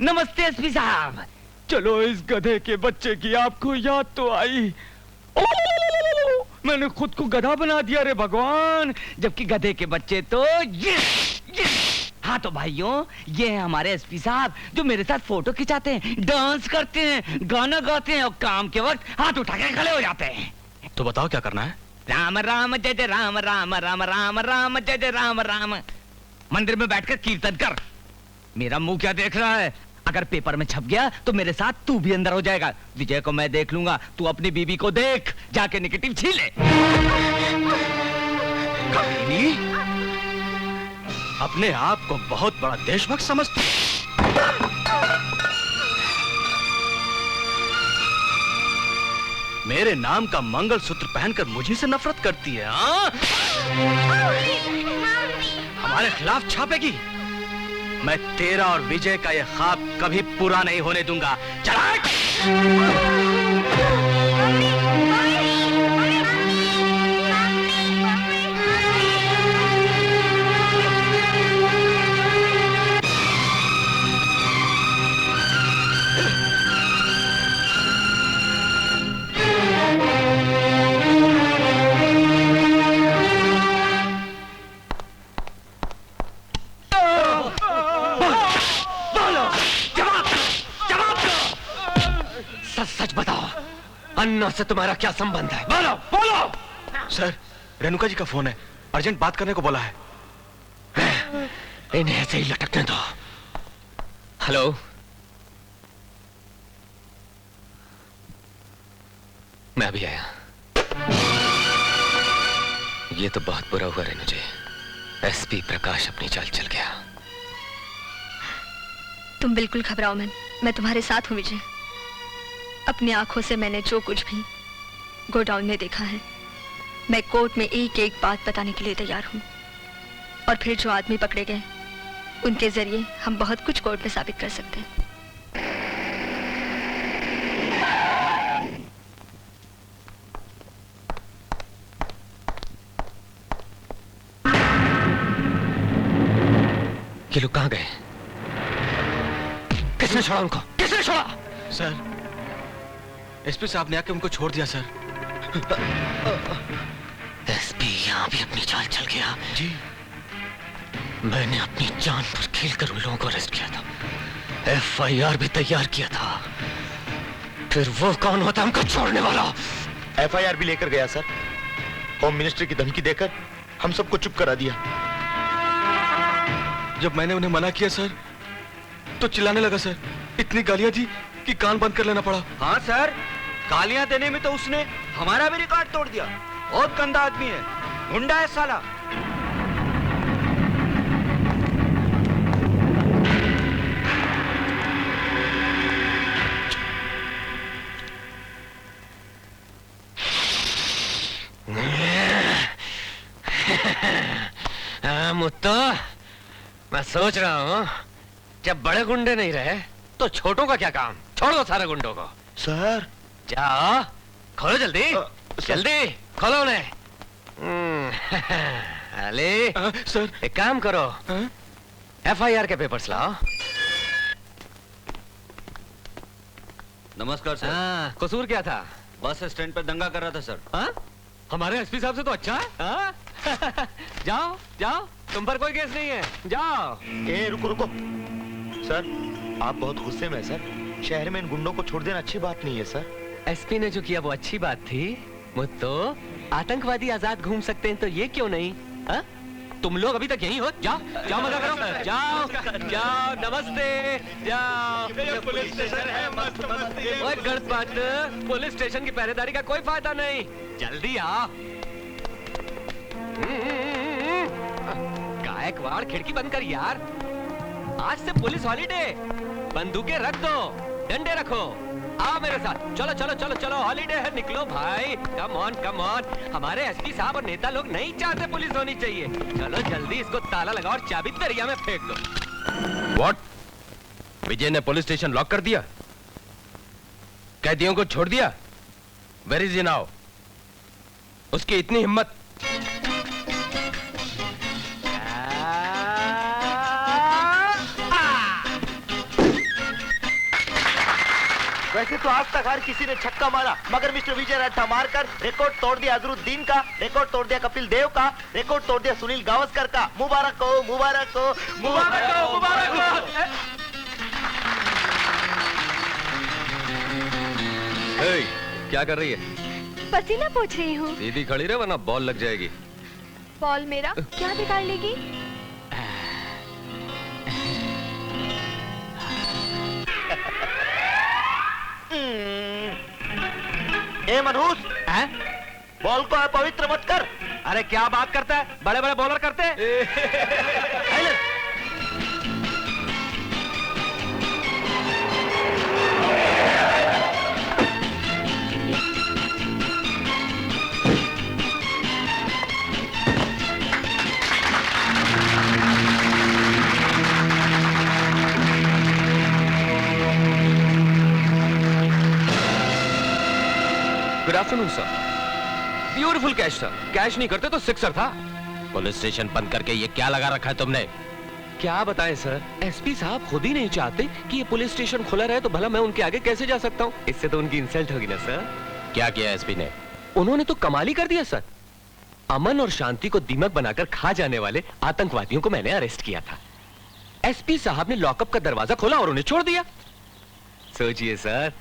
[SPEAKER 2] नमस्ते एसपी साहब। चलो, इस गधे के बच्चे की आपको याद तो आई। मैंने खुद को गधा बना दिया रे भगवान, जबकि गधे के बच्चे तो हाँ तो भाइयों, ये है हमारे एसपी साहब जो मेरे साथ फोटो खिंचाते हैं, डांस करते हैं, गाना गाते हैं, और काम के वक्त हाथ उठा के खड़े हो जाते हैं।
[SPEAKER 10] तो बताओ क्या करना है?
[SPEAKER 2] राम राम जय जय राम, राम राम राम राम जय जय राम राम। मंदिर में बैठकर कीर्तन कर। मेरा मुंह क्या देख रहा है? अगर पेपर में छप गया तो मेरे साथ तू भी अंदर हो जाएगा। विजय को मैं देख लूंगा, तू अपनी बीबी को देख, जाके नेगेटिव छीले।
[SPEAKER 10] कमीनी, अपने आप को बहुत बड़ा देशभक्त समझती है। मेरे नाम का मंगलसूत्र पहनकर मुझे से नफरत करती है। हमारे खिलाफ छापेगी। मैं तेरा और विजय का यह ख्वाब कभी पूरा नहीं होने दूंगा। चला।
[SPEAKER 6] सच बताओ, अन्ना से तुम्हारा क्या संबंध है? बोलो बोलो।
[SPEAKER 10] सर, रेणुका जी का फोन है, अर्जेंट बात करने को बोला है।
[SPEAKER 6] इन्हें ऐसे ही लटकने दो। हेलो, मैं अभी आया। ये तो बहुत बुरा हुआ रेणु जी। एसपी प्रकाश अपनी चाल चल गया।
[SPEAKER 1] तुम बिल्कुल घबराओ मत, मैं तुम्हारे साथ हूँ विजय। अपनी आंखों से मैंने जो कुछ भी गोडाउन में देखा है, मैं कोर्ट में एक एक बात बताने के लिए तैयार हूँ। और फिर जो आदमी पकड़े गए, उनके जरिए हम बहुत कुछ कोर्ट में साबित कर सकते हैं।
[SPEAKER 6] ये लोग कहाँ गए? किसने छोड़ा उनको? किसने छोड़ा?
[SPEAKER 10] सर, एसपी साहब ने आके उनको छोड़ दिया सर।
[SPEAKER 6] एसपी यहाँ भी अपनी चाल चल गया।
[SPEAKER 10] जी।
[SPEAKER 6] मैंने अपनी जान पर खेलकर उन लोगों को अरेस्ट किया था, एफआईआर भी तैयार किया था। फिर वो कौन होता हमको छोड़ने वाला?
[SPEAKER 13] एफआईआर भी लेकर गया सर। होम मिनिस्टर की धमकी देकर हम सबको चुप करा दिया।
[SPEAKER 10] जब मैंने उन्हें मना किया सर, तो चिल्लाने लगा सर। इतनी गालियां दी कि कान बंद कर लेना पड़ा।
[SPEAKER 9] हाँ सर, गालियां देने में तो उसने हमारा भी रिकॉर्ड तोड़ दिया। बहुत गंदा आदमी है, गुंडा है साला।
[SPEAKER 6] मुत्तो, मैं सोच रहा हूँ जब बड़े गुंडे नहीं रहे तो छोटों का क्या काम? छोड़ दो सारे गुंडों को।
[SPEAKER 13] सर
[SPEAKER 6] जाओ, खोलो जल्दी। जल्दी खोलो उन्हें। अली
[SPEAKER 10] सर,
[SPEAKER 6] एक काम करो, एफआईआर के पेपर्स लाओ।
[SPEAKER 9] नमस्कार सर।
[SPEAKER 6] हाँ, कसूर क्या था?
[SPEAKER 9] बस स्टैंड पर दंगा कर रहा था सर।
[SPEAKER 6] हाँ? हमारे एसपी साहब से तो अच्छा है। हाँ? जाओ जाओ, तुम पर कोई केस नहीं है, जाओ।
[SPEAKER 13] रुको रुको सर, आप बहुत गुस्से में हैं सर। शहर में इन गुंडों को छोड़ देना अच्छी बात नहीं है सर।
[SPEAKER 6] एसपी ने जो किया वो अच्छी बात थी। मुत्तो, आतंकवादी आजाद घूम सकते हैं तो ये क्यों नहीं? हा? तुम लोग अभी तक यहीं हो? जाओ जाओ, मजा करो। जाओ जाओ, नमस्ते। जाओ, पुलिस स्टेशन है मस्त मस्त। ओए गणपत, पुलिस स्टेशन की पहरेदारी का कोई फायदा नहीं। जल्दी आओ। गायकवाड़, खिड़की बंद कर यार। आज से पुलिस हॉलीडे। बंदूकें रख दो, डंडे रखो। आओ मेरे साथ, चलो चलो चलो चलो, हॉलीडे है, निकलो भाई। Come on come on. हमारे एसपी साहब और नेता लोग नहीं चाहते पुलिस होनी चाहिए। चलो जल्दी इसको ताला लगाओ और चाबी दरिया में फेंक दो।
[SPEAKER 11] व्हाट? विजय ने पुलिस स्टेशन लॉक कर दिया? कैदियों को छोड़ दिया? Where is he now? उसकी इतनी हिम्मत?
[SPEAKER 13] वैसे तो आज तक हर किसी ने छक्का मारा, मगर मिस्टर विजय रट्टा मारकर रिकॉर्ड तोड़ दिया अजरुद्दीन का, रिकॉर्ड तोड़ दिया कपिल देव का, रिकॉर्ड तोड़ दिया सुनील गावस्कर का। मुबारक हो, मुबारक हो, मुबारक हो, मुबारक हो।
[SPEAKER 11] क्या कर रही है?
[SPEAKER 4] पसीना पोंछ रही हूँ।
[SPEAKER 11] सीधी खड़ी रहे वरना बॉल लग जाएगी।
[SPEAKER 4] बॉल मेरा क्या बिगाड़ लेगी?
[SPEAKER 13] ए मनहूस, बॉल को अपवित्र मत कर।
[SPEAKER 9] अरे क्या बात करता है, बड़े बड़े बॉलर करते हैं।
[SPEAKER 6] Good afternoon sir. Beautiful catch sir. Catch नहीं करते तो सिक्सर था।
[SPEAKER 11] पुलिस स्टेशन बंद करके ये क्या लगा रखा है तुमने?
[SPEAKER 6] क्या बताएं सर, एसपी साहब खुद ही नहीं चाहते कि ये पुलिस स्टेशन खुला रहे, तो भला मैं उनके आगे कैसे जा सकता हूँ? इससे तो उनकी इंसल्ट होगी ना सर।
[SPEAKER 11] क्या किया एसपी ने?
[SPEAKER 6] उन्होंने तो कमाल ही कर दिया सर। अमन और शांति को दीमक बनाकर खा जाने वाले आतंकवादियों को मैंने अरेस्ट किया था। एसपी साहब ने लॉकअप का दरवाजा खोला और उन्हें छोड़ दिया। सोचिए सर,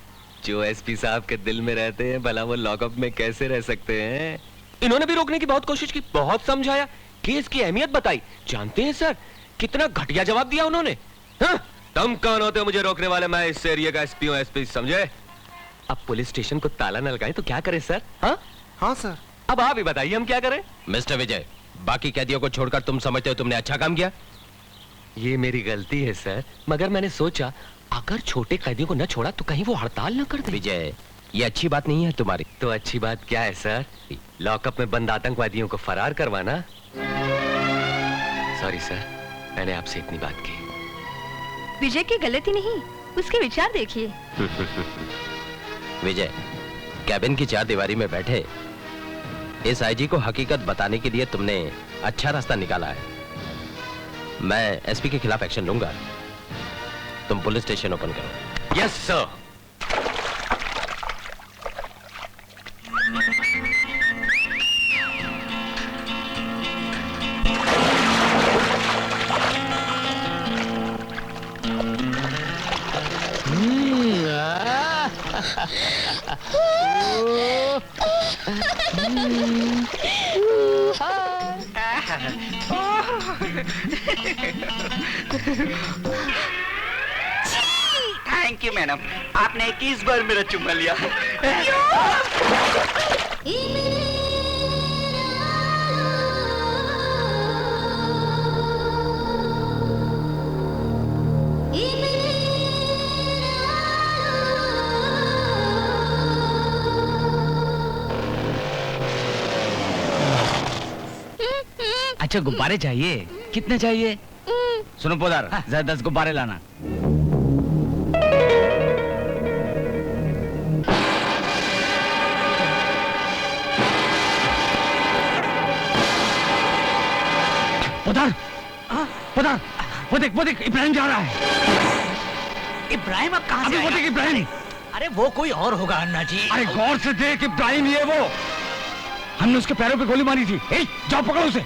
[SPEAKER 6] जो एसपी साहब के दिल में रहते हैं, भला वो लॉकअप में कैसे रह सकते हैं? इन्होंने भी रोकने की बहुत कोशिश की, बहुत समझाया, केस की अहमियत बताई। जानते हैं सर, कितना घटिया जवाब दिया उन्होंने। हाँ? तुम कौन होते हो मुझे रोकने वाले? मैं इस एरिया का एसपी हूं, एसपी समझे? अब पुलिस स्टेशन को ताला न लगाए तो क्या करें सर? हाँ
[SPEAKER 14] हाँ सर,
[SPEAKER 6] अब आप ही बताइए हम क्या करें?
[SPEAKER 11] मिस्टर विजय, बाकी कैदियों को छोड़कर तुम समझते हो तुमने अच्छा काम किया?
[SPEAKER 6] ये मेरी गलती है सर, मगर मैंने सोचा अगर छोटे कैदियों को न छोड़ा तो कहीं वो हड़ताल न कर दे।
[SPEAKER 11] विजय, ये अच्छी बात नहीं है तुम्हारी।
[SPEAKER 6] तो अच्छी बात क्या है सर? लॉकअप में बंद आतंकवादियों को फरार करवाना। सॉरी सर, मैंने आपसे इतनी बात की।
[SPEAKER 1] विजय की गलती नहीं, उसके विचार देखिए।
[SPEAKER 11] विजय, कैबिन की चार दीवारी में बैठे इस आईजी को हकीकत बताने के लिए तुमने अच्छा रास्ता निकाला है। मैं एसपी के खिलाफ एक्शन लूंगा। तुम पुलिस स्टेशन ओपन करो।
[SPEAKER 6] Yes sir.
[SPEAKER 9] Thank you madam, आपने 21 बार मेरा चुम्मा लिया।
[SPEAKER 8] अच्छा गुब्बारे चाहिए? कितने चाहिए? सुनो पोदार, जरा 10 गुब्बारे लाना। पोदार, पोदार, वो देख इब्राहिम जा रहा है।
[SPEAKER 7] इब्राहिम अब कहाँ से
[SPEAKER 8] वो देख इब्राहिम।
[SPEAKER 7] अरे वो कोई और होगा अन्ना जी।
[SPEAKER 8] अरे गौर से देख, इब्राहिम ही है वो। हमने उसके पैरों पे गोली मारी थी। जाओ पकड़ो उसे।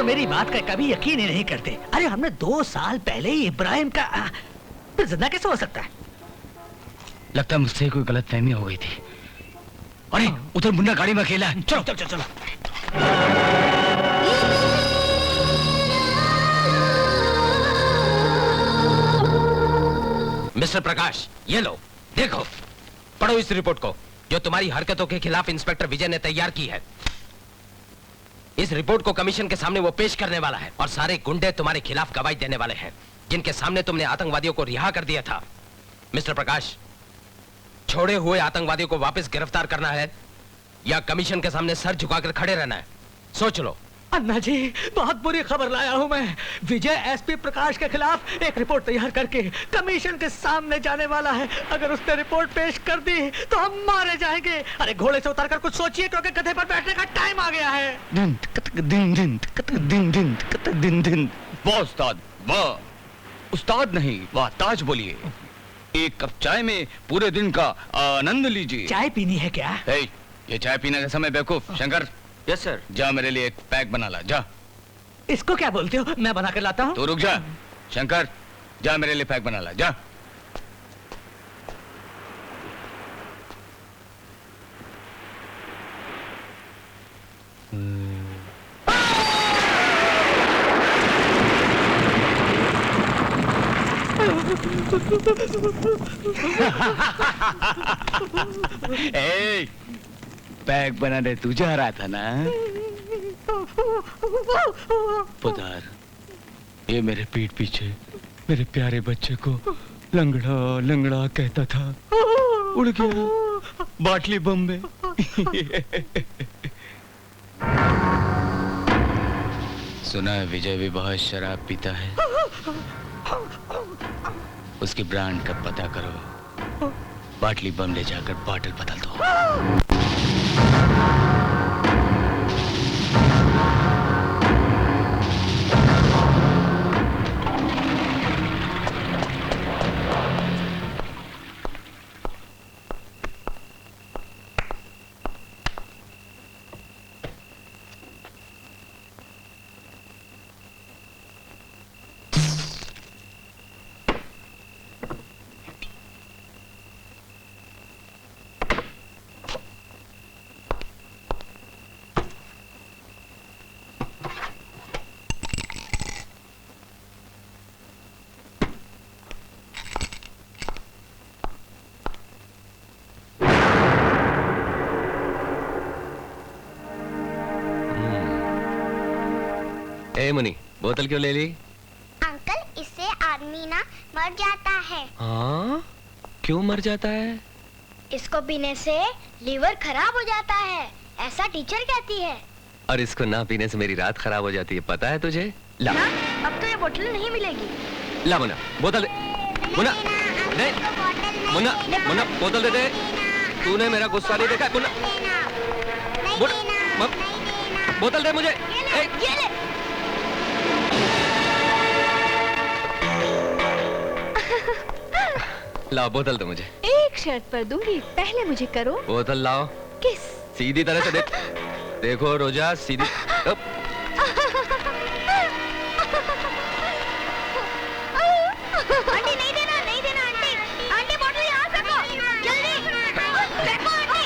[SPEAKER 7] मेरी बात का कभी यकीन ही नहीं करते। अरे हमने 2 साल पहले ही इब्राहिम का फिर जिंदा कैसे हो सकता है?
[SPEAKER 8] लगता है मुझसे कोई गलतफहमी हो गई थी। अरे उधर मुन्ना गाड़ी में अकेला है। चलो चलो चलो।
[SPEAKER 11] मिस्टर प्रकाश, ये लो, देखो, पढ़ो इस रिपोर्ट को जो तुम्हारी हरकतों के खिलाफ इंस्पेक्टर विजय ने तैयार की है। इस रिपोर्ट को कमीशन के सामने वो पेश करने वाला है और सारे गुंडे तुम्हारे खिलाफ गवाही देने वाले हैं, जिनके सामने तुमने आतंकवादियों को रिहा कर दिया था। मिस्टर प्रकाश, छोड़े हुए आतंकवादियों को वापस गिरफ्तार करना है या कमीशन के सामने सर झुकाकर खड़े रहना है? सोच लो।
[SPEAKER 7] अन्ना जी, बहुत बुरी खबर लाया हूं मैं। विजय एसपी प्रकाश के खिलाफ एक रिपोर्ट तैयार करके कमीशन के सामने जाने वाला है। अगर उसने रिपोर्ट पेश कर दी तो हम मारे जाएंगे। अरे घोड़े से उतरकर कुछ सोचिए, क्योंकि गधे पर बैठने का टाइम आ गया है।
[SPEAKER 8] दिन वाह उस्ताद, वाह। उस्ताद नहीं, वाह ताज बोलिए। एक कप चाय में पूरे दिन का आनंद लीजिए।
[SPEAKER 7] चाय पीनी है क्या?
[SPEAKER 8] ये चाय पीने का समय बेवकूफ। Shankar,
[SPEAKER 9] yes sir.
[SPEAKER 8] जा मेरे लिए एक पैक बना ला, जा।
[SPEAKER 7] इसको क्या बोलते हो? मैं बना कर लाता हूँ।
[SPEAKER 8] तो रुक जा। शंकर, जा मेरे लिए पैक बना ला, जा। पैक बनाने तू जा रहा था ना? पुदार, ये मेरे पीठ पीछे मेरे प्यारे बच्चे को लंगड़ा लंगड़ा कहता था, उड़ गया बाटली बम में। सुना है विजय भी बहुत शराब पीता है। उसकी ब्रांड का पता करो, बाटली बम ले जाकर बॉटल बदल दो।
[SPEAKER 6] ए मुनी, बोतल क्यों ले ली?
[SPEAKER 15] अंकल, इससे आदमी ना मर जाता है।
[SPEAKER 6] हाँ? क्यों मर जाता है?
[SPEAKER 15] इसको पीने से लीवर खराब हो जाता है, ऐसा टीचर कहती है।
[SPEAKER 6] और इसको ना पीने से मेरी रात खराब हो जाती है, पता है तुझे? ला।
[SPEAKER 15] ना, अब तो ये बोतल नहीं मिलेगी।
[SPEAKER 6] ला मुन्ना, बोतल दे। मुन्ना, नहीं। मुन्ना, मुन्ना, बोतल दे दे। तूने मेरा गुस्सा नहीं देखा, मुन्ना। बोतल दे मुझे।
[SPEAKER 15] ये ले।
[SPEAKER 6] लाओ बोतल दो मुझे।
[SPEAKER 4] एक शर्त पर दूंगी, पहले मुझे करो।
[SPEAKER 6] बोतल लाओ।
[SPEAKER 4] किस?
[SPEAKER 6] सीधी तरह से देख। देखो रोजा, सीधी।
[SPEAKER 15] आंटी नहीं देना, नहीं देना आंटी। आंटी बोतल यहाँ से रखो, जल्दी। देखो आंटी।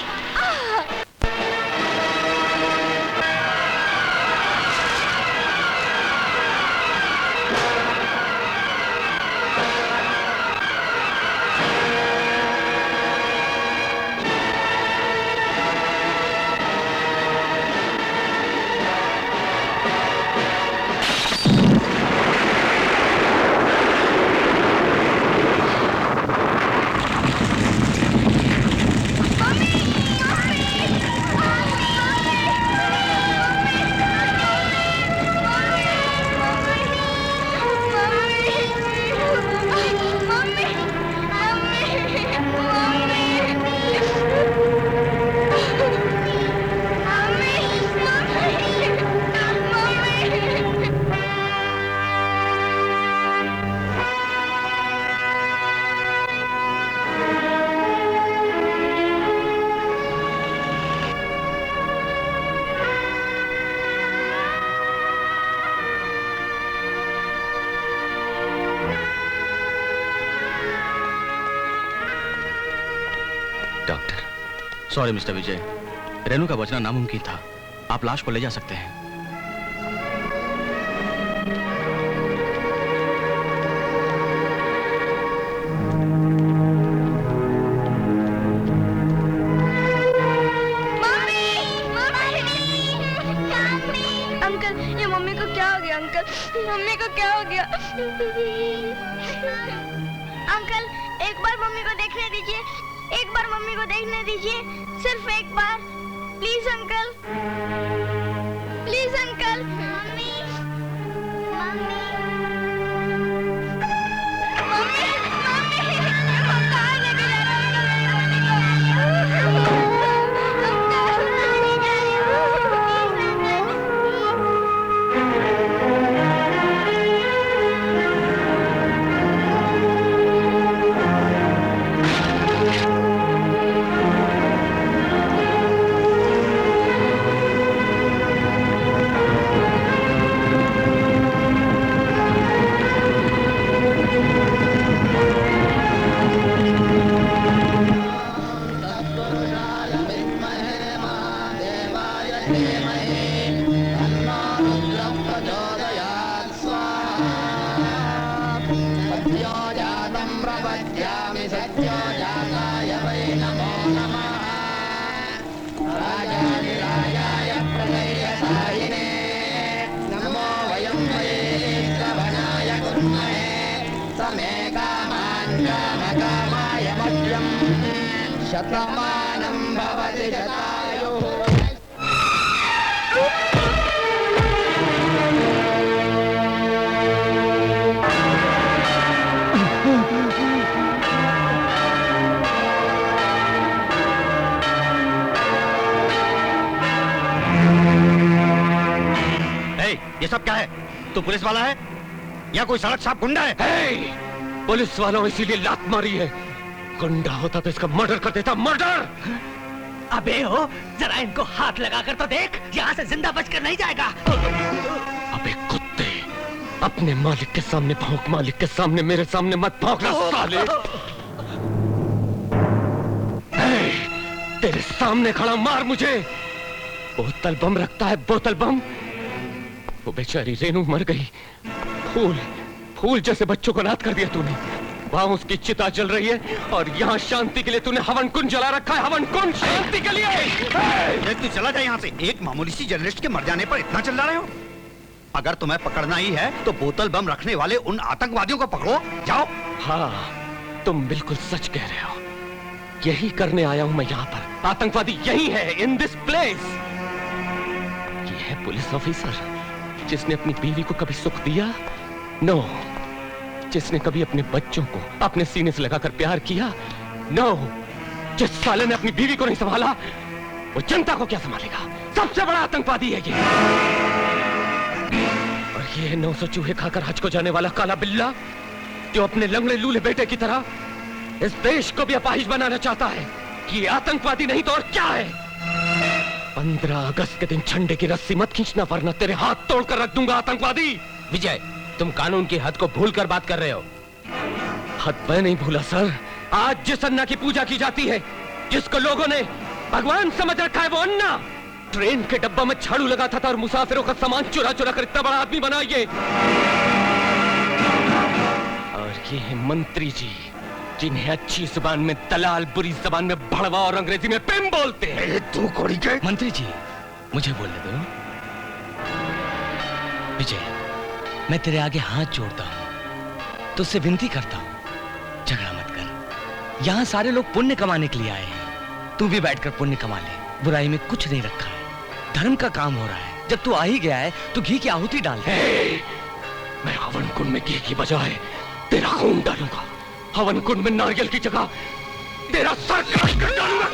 [SPEAKER 10] सॉरी मिस्टर विजय, रेनू का बचना नामुमकिन था। आप लाश को ले जा सकते हैं।
[SPEAKER 4] अंकल, ये मम्मी को क्या हो गया? अंकल, मम्मी को क्या हो गया?
[SPEAKER 15] अंकल, एक बार मम्मी को देखने दीजिए, एक बार मम्मी को देखने दीजिए, सिर्फ एक बार, please uncle, please uncle. Mummy, mummy, mummy, mummy, कहाँ लेके जा रहे हो?
[SPEAKER 12] शतमानं भवति शतायुः।
[SPEAKER 3] ये सब क्या है? तू पुलिस वाला है या कोई सड़क छाप गुंडा है?
[SPEAKER 6] पुलिस वालों इसीलिए लात मारी है। गुंडा होता तो इसका मर्डर कर देता। मर्डर!
[SPEAKER 7] अबे हो, जरा इनको हाथ लगाकर तो देख, यहाँ से जिंदा बचकर नहीं जाएगा।
[SPEAKER 6] अबे कुत्ते, अपने मालिक के सामने भौंक, मालिक के सामने मेरे सामने मत भौंकना साले। तेरे सामने खड़ा मार मुझे। बोतल बम रखता है, बोतल बम। वो बेचारी रेनू मर गई। फूल फूल जैसे बच्चों को अनाथ कर दिया तूने। वहां उसकी चिता जल रही है और यहाँ शांति के लिए तूने हवन कुंड जला रखा है। हवन कुंड शांति के लिए। तू चला जाए यहाँ से। एक मामूली सी जर्नलिस्ट के मर जाने पर इतना चिल्ला रहे हो?
[SPEAKER 3] अगर तुम्हें पकड़ना ही है तो बोतल बम रखने वाले उन आतंकवादियों को पकड़ो, जाओ।
[SPEAKER 6] हाँ, तुम बिल्कुल सच कह रहे हो। यही करने आया हूं मैं यहाँ पर। आतंकवादी यही है, इन दिस प्लेस। ये है पुलिस ऑफिसर जिसने अपनी बीवी को कभी सुख दिया? नो। जिसने कभी अपने बच्चों को अपने सीने से लगाकर प्यार किया? नो। जिस साले ने अपनी बीवी को नहीं संभाला, वो जनता को क्या संभालेगा? सबसे बड़ा आतंकवादी है ये। और ये है 900 चूहे खाकर हज को जाने वाला काला बिल्ला, जो अपने लंगड़े लूले बेटे की तरह इस देश को भी अपाहिज बनाना चाहता है। कि ये आतंकवादी नहीं तो और क्या है? 15 अगस्त के दिन झंडे की रस्सी मत खींचना, वरना तेरे हाथ तोड़कर रख दूंगा आतंकवादी।
[SPEAKER 11] विजय, तुम कानून की हद को भूलकर बात कर रहे हो।
[SPEAKER 6] हद मैं नहीं भूला सर। आज जिस अन्ना की पूजा की जाती है, जिसको लोगों ने भगवान समझ रखा है, वो अन्ना ट्रेन के डब्बा में झाड़ू लगाता था और मुसाफिरों का सामान चुरा चुरा कर इतना बड़ा आदमी बना ये। और ये है मंत्री जी, जिन्हें अच्छी जुबान में दलाल, बुरी जुबान में भड़वा और अंग्रेजी में पिम बोलते हैं।
[SPEAKER 2] तू कोड़ी के मंत्री जी, मुझे बोलने दो। विजय, मैं तेरे आगे हाथ जोड़ता हूं, तुझसे विनती करता हूं, झगड़ा मत कर। यहां सारे लोग पुण्य कमाने के लिए आए हैं, तू भी बैठकर पुण्य कमा ले। बुराई में कुछ नहीं रखा है, धर्म का काम हो रहा है। जब तू आ ही गया है तो घी की आहुति डाल दे।
[SPEAKER 6] मैं हवन कुंड में घी की बजाय तेरा खून डालूंगा। हवन कुंड में नारियल की जगह तेरा सर काट कर डालूंगा।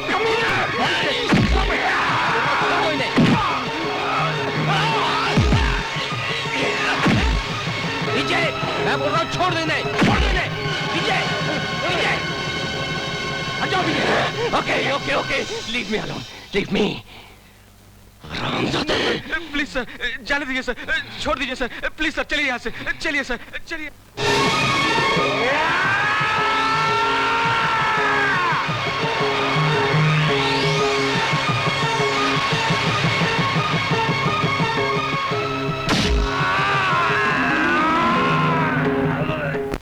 [SPEAKER 11] विजय, मैं बोल रहा हूँ छोड़ देने, छोड़ देने। विजय, विजय,
[SPEAKER 6] हटाओ Vijay. Okay okay okay, leave me alone, leave me.
[SPEAKER 10] Please sir, जाने दीजिए सर, छोड़ दीजिए सर, प्लीज सर, चलिए यहाँ से, चलिए सर, चलिए।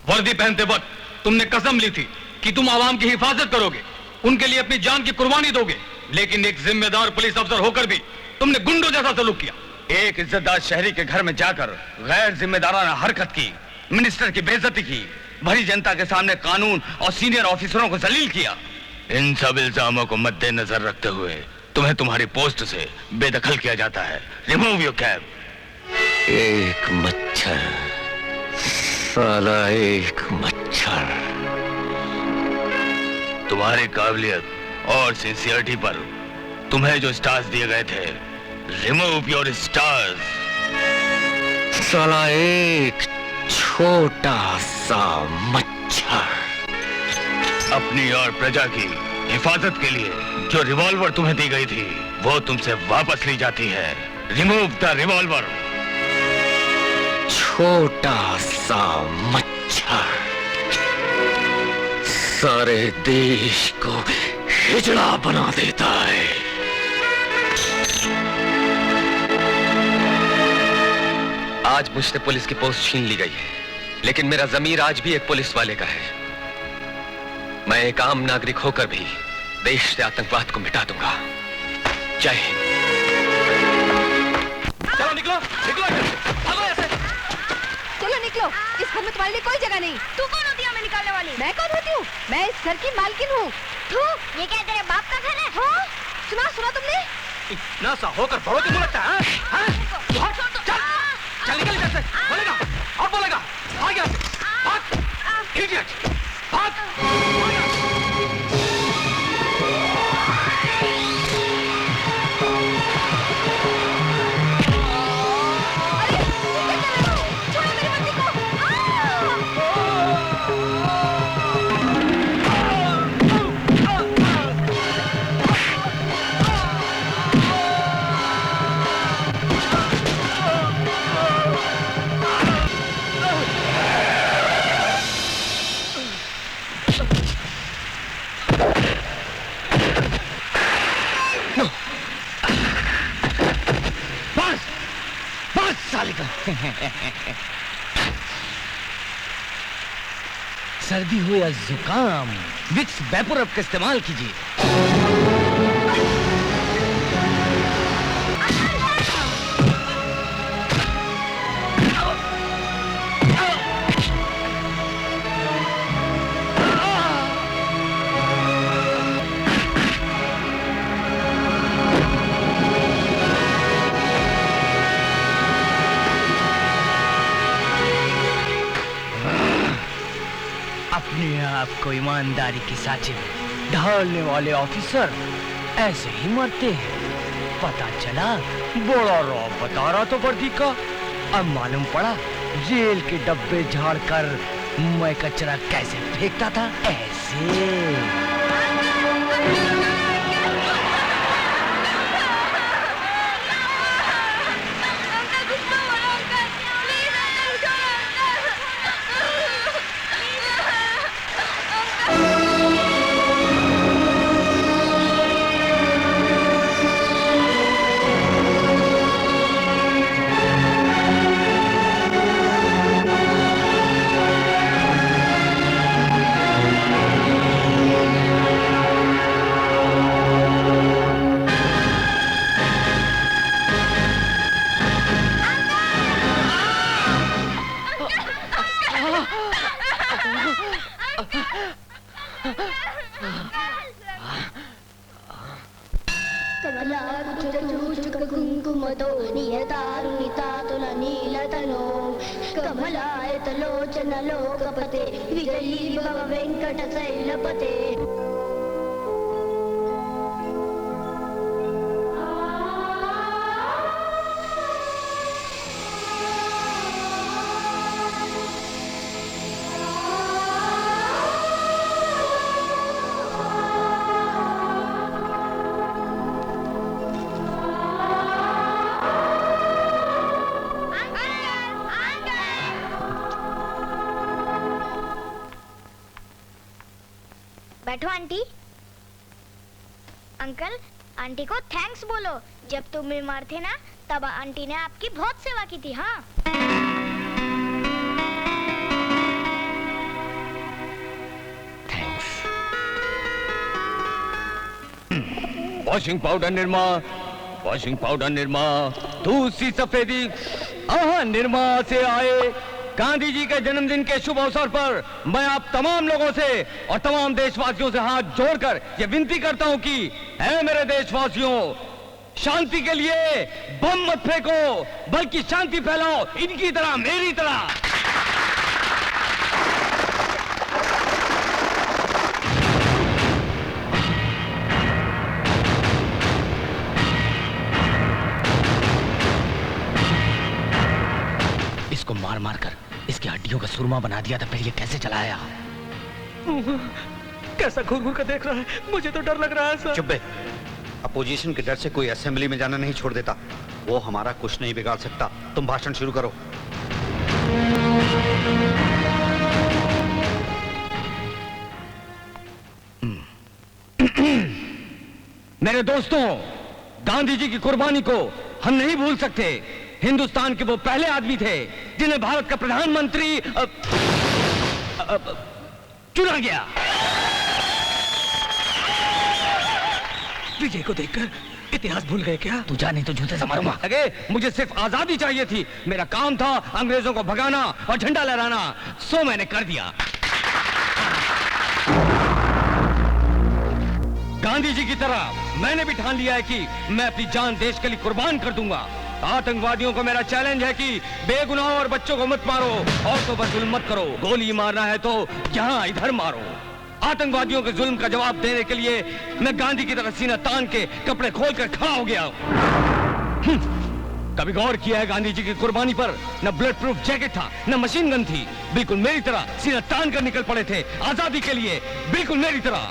[SPEAKER 16] वर्दी पहनते वक्त तुमने कसम ली थी कि तुम आवाम की हिफाजत करोगे, उनके लिए अपनी जान की कुर्बानी दोगे, लेकिन एक जिम्मेदार पुलिस अफसर होकर भी तुमने गुंडों जैसा सलूक किया। एक इज्जतदार शहरी के घर में जाकर गैर जिम्मेदाराना हरकत की, मिनिस्टर की बेइज्जती की, भरी जनता के सामने कानून और सीनियर ऑफिसरों को जलील किया। इन सब इल्जामों को मद्देनजर रखते हुए तुम्हें तुम्हारी पोस्ट से बेदखल किया जाता है। Remove your cap.
[SPEAKER 6] एक मच्छर, साला एक मच्छर।
[SPEAKER 16] तुम्हारी काबिलियत और सिंसियरिटी पर तुम्हें जो स्टार्स दिए गए थे, रिमूव योर स्टार्स।
[SPEAKER 6] साला एक छोटा सा मच्छर।
[SPEAKER 16] अपनी और प्रजा की हिफाजत के लिए जो रिवॉल्वर तुम्हें दी गई थी, वो तुमसे वापस ली जाती है। Remove the revolver.
[SPEAKER 6] छोटा सा मच्छर सारे देश को हिजड़ा बना देता है। आज मुझसे पुलिस की पोस्ट छीन ली गई है, लेकिन मेरा जमीर आज भी एक पुलिस वाले का है। मैं एक आम नागरिक होकर भी देश से आतंकवाद को मिटा दूंगा। जय हिंद।
[SPEAKER 4] चलो निकलो, निकलो, भागो यहाँ से। चलो निकलो, इस घर में तुम्हारे लिए कोई जगह नहीं। तू कौन होती है हमें निकालने वाली? मैं कौन होती हूँ? मैं इस घर की मालकिन हूँ। तू ये क्या तेरे बाप का घर है? हाँ, सुना सुना तुमने?
[SPEAKER 10] इतना सा होकर बड़ों की मुलाकात है? हाँ? चल निकल इधर से। बोलेगा और बोलेगा, भाग यहाँ से, भाग, इडियट, भाग।
[SPEAKER 2] सर्दी हो या जुकाम, विक्स वैपोरब का इस्तेमाल कीजिए।
[SPEAKER 8] अपने आप को ईमानदारी की साँचे में ढालने वाले ऑफिसर ऐसे ही मरते हैं। पता चला बड़ा रॉब बता रहा तो वर्दी का, अब मालूम पड़ा जेल के डब्बे झाड़कर मैं कचरा कैसे फेंकता था, ऐसे।
[SPEAKER 15] कुङ्कुमतो नियतारुणितातुलनीलतनो कमलायतलोचनलोकपते विजयी भव वेङ्कटशैलपते। बैठो आंटी। अंकल, आंटी को थैंक्स बोलो। जब तुम बीमार थे ना, तब आंटी ने आपकी बहुत सेवा की थी। हाँ,
[SPEAKER 2] thanks. Washing powder Nirma, washing powder Nirma, दूसरी सफेदी। हाँ, निरमा से आए गांधी जी के जन्मदिन के शुभ अवसर पर मैं आप तमाम लोगों से और तमाम देशवासियों से हाथ जोड़कर यह विनती करता हूं कि है मेरे देशवासियों, शांति के लिए बम मत फेंको, बल्कि शांति फैलाओ, इनकी तरह, मेरी तरह।
[SPEAKER 8] इसको मार मार कर इसकी हड्डियों का सुरमा बना दिया था, फिर ये कैसे चलाया?
[SPEAKER 7] कैसा घूर घूर कर देख रहा है, मुझे तो डर लग रहा है सर।
[SPEAKER 3] चुप बे। अपोजिशन के डर से कोई असेंबली में जाना नहीं छोड़ देता। वो हमारा कुछ नहीं बिगाड़ सकता। तुम भाषण शुरू करो।
[SPEAKER 2] मेरे दोस्तों, गांधी जी की कुर्बानी को हम नहीं भूल सकते। हिंदुस्तान के वो पहले आदमी थे जिन्हें भारत का प्रधानमंत्री चुना गया।
[SPEAKER 7] विजय को देखकर इतिहास भूल गए क्या?
[SPEAKER 8] तू जा, नहीं तो जूते से मारूंगा।
[SPEAKER 2] अगे मुझे सिर्फ आजादी चाहिए थी। मेरा काम था अंग्रेजों को भगाना और झंडा लहराना, सो मैंने कर दिया। गांधी जी की तरह मैंने भी ठान लिया है कि मैं अपनी जान देश के लिए कुर्बान कर दूंगा। आतंकवादियों को मेरा चैलेंज है कि बेगुनाह और बच्चों को मत मारो, औरतों पर जुल्म मत करो। गोली मारना है तो यहाँ इधर मारो। आतंकवादियों के जुल्म का जवाब देने के लिए मैं गांधी की तरह सीना तान के कपड़े खोलकर खड़ा हो गया। कभी गौर किया है गांधी जी की कुर्बानी पर? न ब्लड प्रूफ जैकेट था, न मशीन गन थी। बिल्कुल मेरी तरह सीना तान कर निकल पड़े थे आजादी के लिए, बिल्कुल मेरी तरह।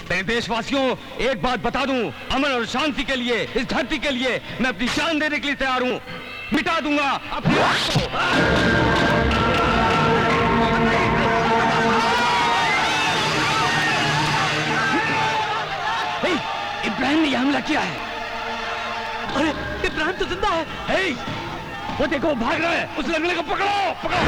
[SPEAKER 2] मेरे देशवासियों, एक बात बता दूं, अमन और शांति के लिए, इस धरती के लिए मैं अपनी जान देने के लिए तैयार हूं। मिटा दूंगा अपने आप को। इब्राहिम ने यह हमला किया है।
[SPEAKER 7] अरे इब्राहिम तो जिंदा है।
[SPEAKER 2] हे, वो देखो भाग रहा है, उस लंगड़े को पकड़ो, पकड़ो।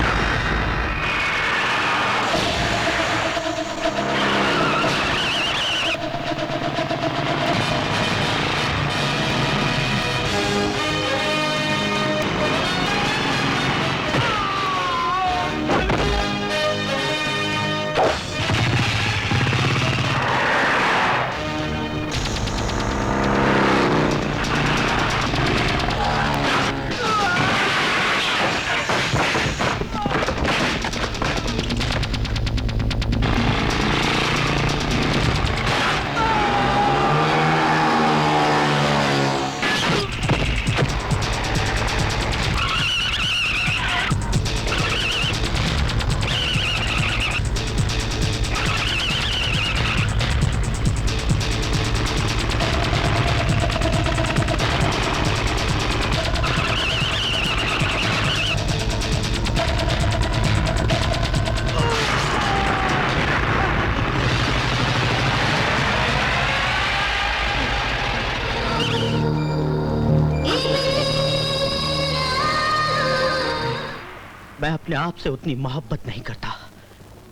[SPEAKER 3] मैं अपने आप से उतनी मोहब्बत नहीं करता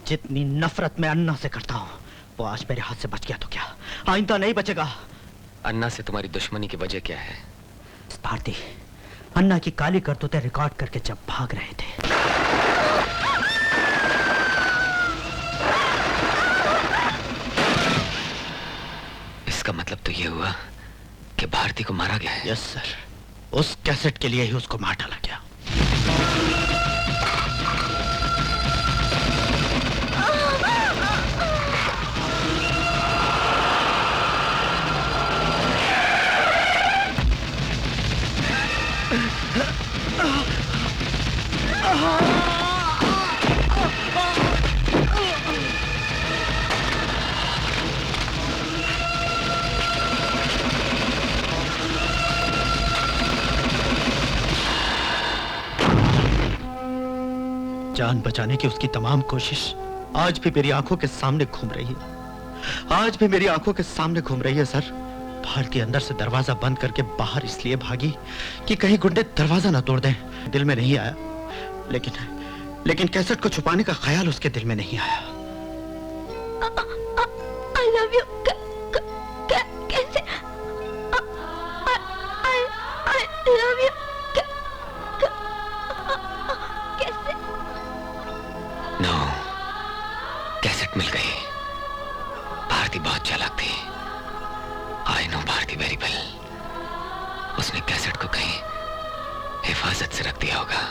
[SPEAKER 3] जितनी नफरत मैं अन्ना से करता हूँ। वो आज मेरे हाथ से बच गया तो क्या आइंदा नहीं बचेगा।
[SPEAKER 11] अन्ना से तुम्हारी दुश्मनी की वजह क्या है?
[SPEAKER 3] भारती, अन्ना की काली करतूतें रिकॉर्ड करके जब भाग रहे थे,
[SPEAKER 11] इसका मतलब तो ये हुआ कि भारती को मारा गया है।
[SPEAKER 3] यस सर, उस कैसेट के लिए ही उसको मार डाला गया। जान बचाने की उसकी तमाम कोशिश आज भी मेरी आंखों के सामने घूम रही है। आज भी मेरी आंखों के सामने घूम रही है सर। भारती अंदर से दरवाजा बंद करके बाहर इसलिए भागी कि कहीं गुंडे दरवाजा ना तोड़ दें। दिल में नहीं आया, लेकिन कैसेट को छुपाने का ख्याल उसके दिल में नहीं आया।
[SPEAKER 5] I love you. कैसे? I love you. कैसे?
[SPEAKER 11] नो, कैसेट मिल गई। भारती बहुत चालाक थी। I know Bharti very well. उसने कैसेट को कहीं हिफाजत से रख दिया होगा।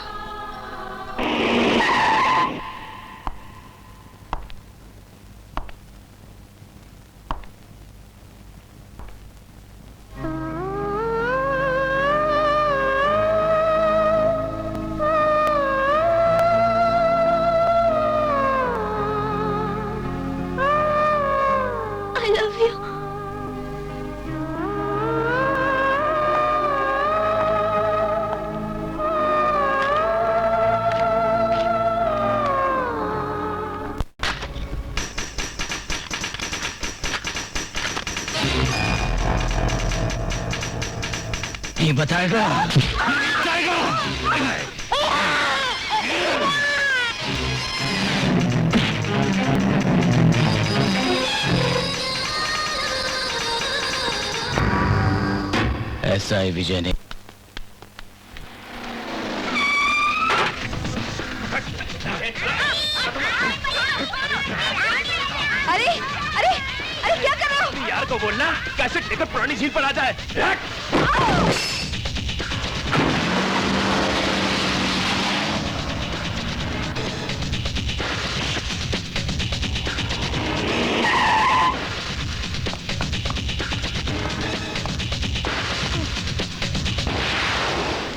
[SPEAKER 5] I love you.
[SPEAKER 2] नहीं बताएगा। ऐसा है विजय ने।
[SPEAKER 4] अरे अरे अरे क्या कर रहे हो?
[SPEAKER 6] यार को बोलना कैसेट लेकर पुरानी झील पर आ जाए।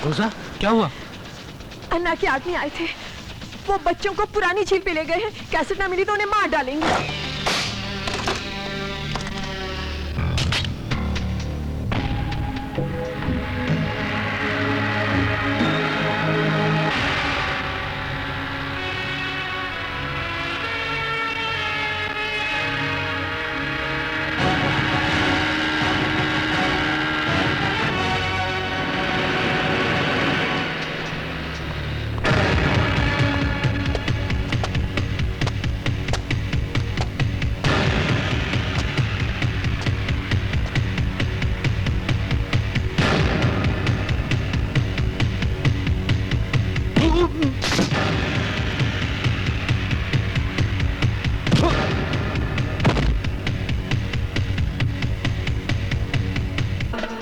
[SPEAKER 7] रोजा, क्या हुआ?
[SPEAKER 17] अन्ना के आदमी आए थे, वो बच्चों को पुरानी झील पे ले गए हैं। कैसेट ना मिली तो उन्हें मार डालेंगे।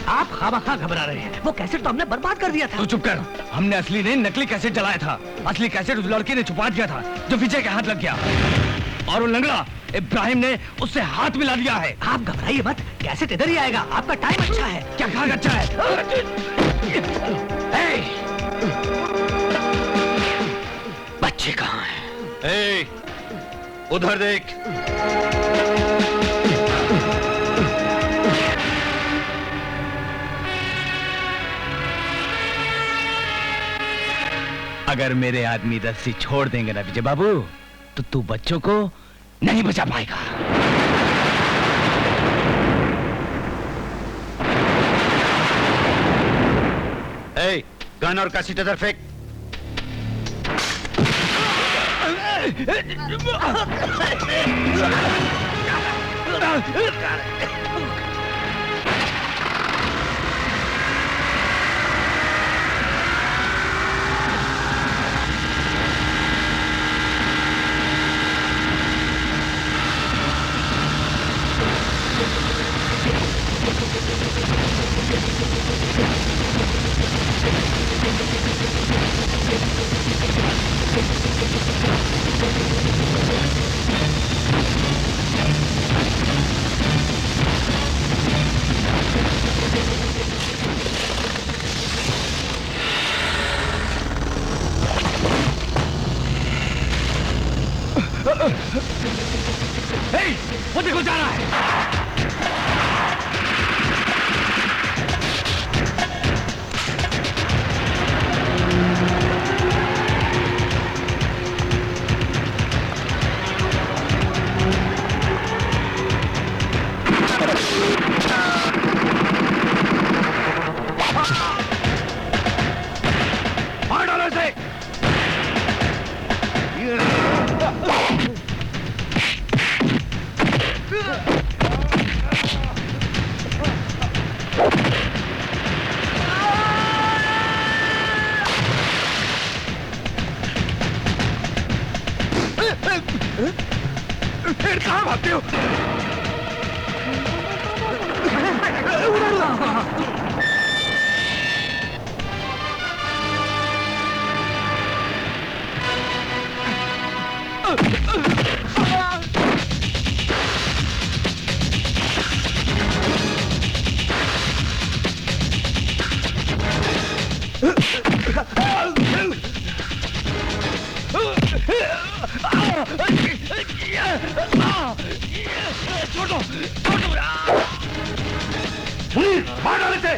[SPEAKER 7] आप खामखा घबरा रहे हैं। वो कैसेट तो हमने बर्बाद कर दिया था।
[SPEAKER 2] तू चुप कर। हमने असली नहीं नकली कैसेट जलाया था। असली कैसेट उस लड़के ने छुपा दिया था जो विजय के हाथ लग गया, और वो लंगड़ा इब्राहिम ने उससे हाथ मिला दिया है।
[SPEAKER 7] आप घबराइए मत, कैसेट इधर ही आएगा। आपका टाइम अच्छा है।
[SPEAKER 2] क्या कहा अच्छा है?
[SPEAKER 11] बच्चे कहाँ हैं?
[SPEAKER 3] उधर देख।
[SPEAKER 2] अगर मेरे आदमी रस्सी छोड़ देंगे ना विजय बाबू, तो तू बच्चों को नहीं बचा पाएगा।
[SPEAKER 3] गन और कैसेट इधर फेंक।
[SPEAKER 2] वो देखो जा रहा है। मार डालो इसे। कहाँ भागते हो? छोड़ दो, छोड़ दो। मुनीर, मार डाले थे।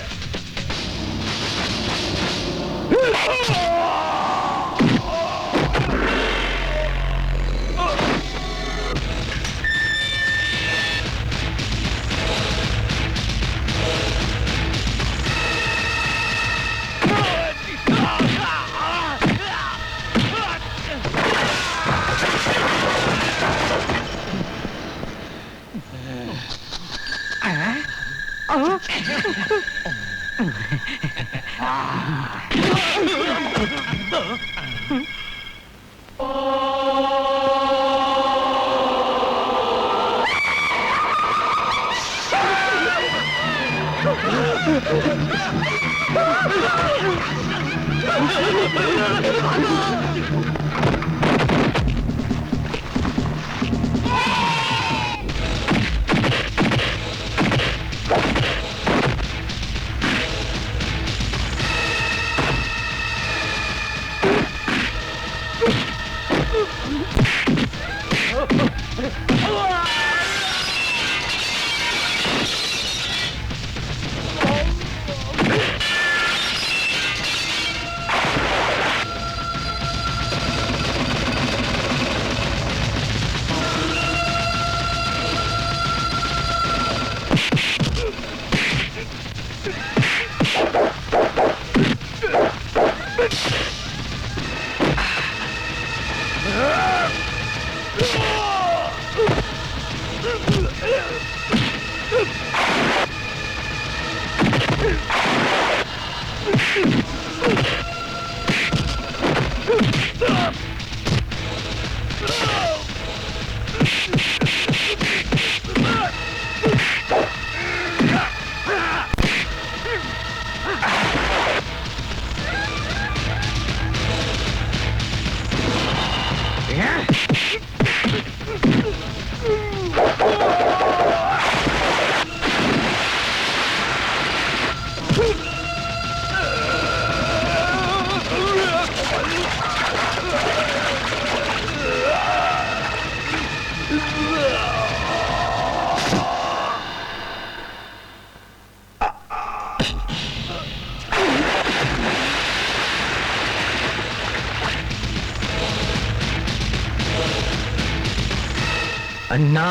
[SPEAKER 11] अन्ना,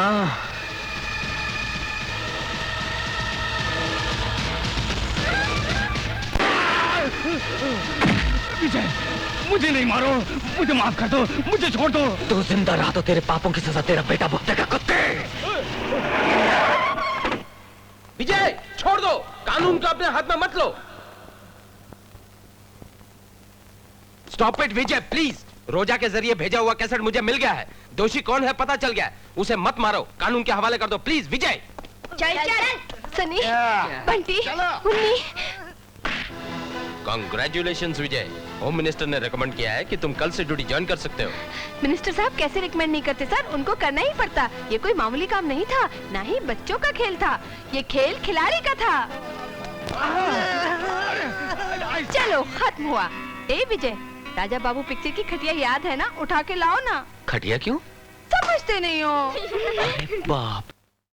[SPEAKER 2] विजय, मुझे नहीं मारो, मुझे माफ कर दो, मुझे छोड़ दो।
[SPEAKER 11] तू जिंदा रहा तो तेरे पापों की सजा तेरा बेटा भुगतेगा कुत्ते। विजय छोड़ दो, कानून को अपने हाथ में मत लो। Stop it Vijay please. Roja के जरिए भेजा हुआ कैसेट मुझे मिल गया है, दोषी कौन है पता चल गया है, उसे मत मारो, कानून के हवाले कर दो प्लीज विजय।
[SPEAKER 4] चल सनी, बंटी, मुन्नी।
[SPEAKER 11] कांग्रेचुलेशंस विजय, होम मिनिस्टर ने रेकमेंड किया है कि तुम कल से ड्यूटी ज्वाइन कर सकते हो।
[SPEAKER 4] मिनिस्टर साहब कैसे रिकमेंड नहीं करते सर, उनको करना ही पड़ता। ये कोई मामूली काम नहीं था, ना ही बच्चों का खेल था, ये खेल खिलाड़ी का था। चलो खत्म हुआ। ए विजय, राजा बाबू पिक्चर की खटिया याद है ना, उठा के लाओ ना।
[SPEAKER 11] खटिया क्यों?
[SPEAKER 4] समझते नहीं हो।
[SPEAKER 11] बाप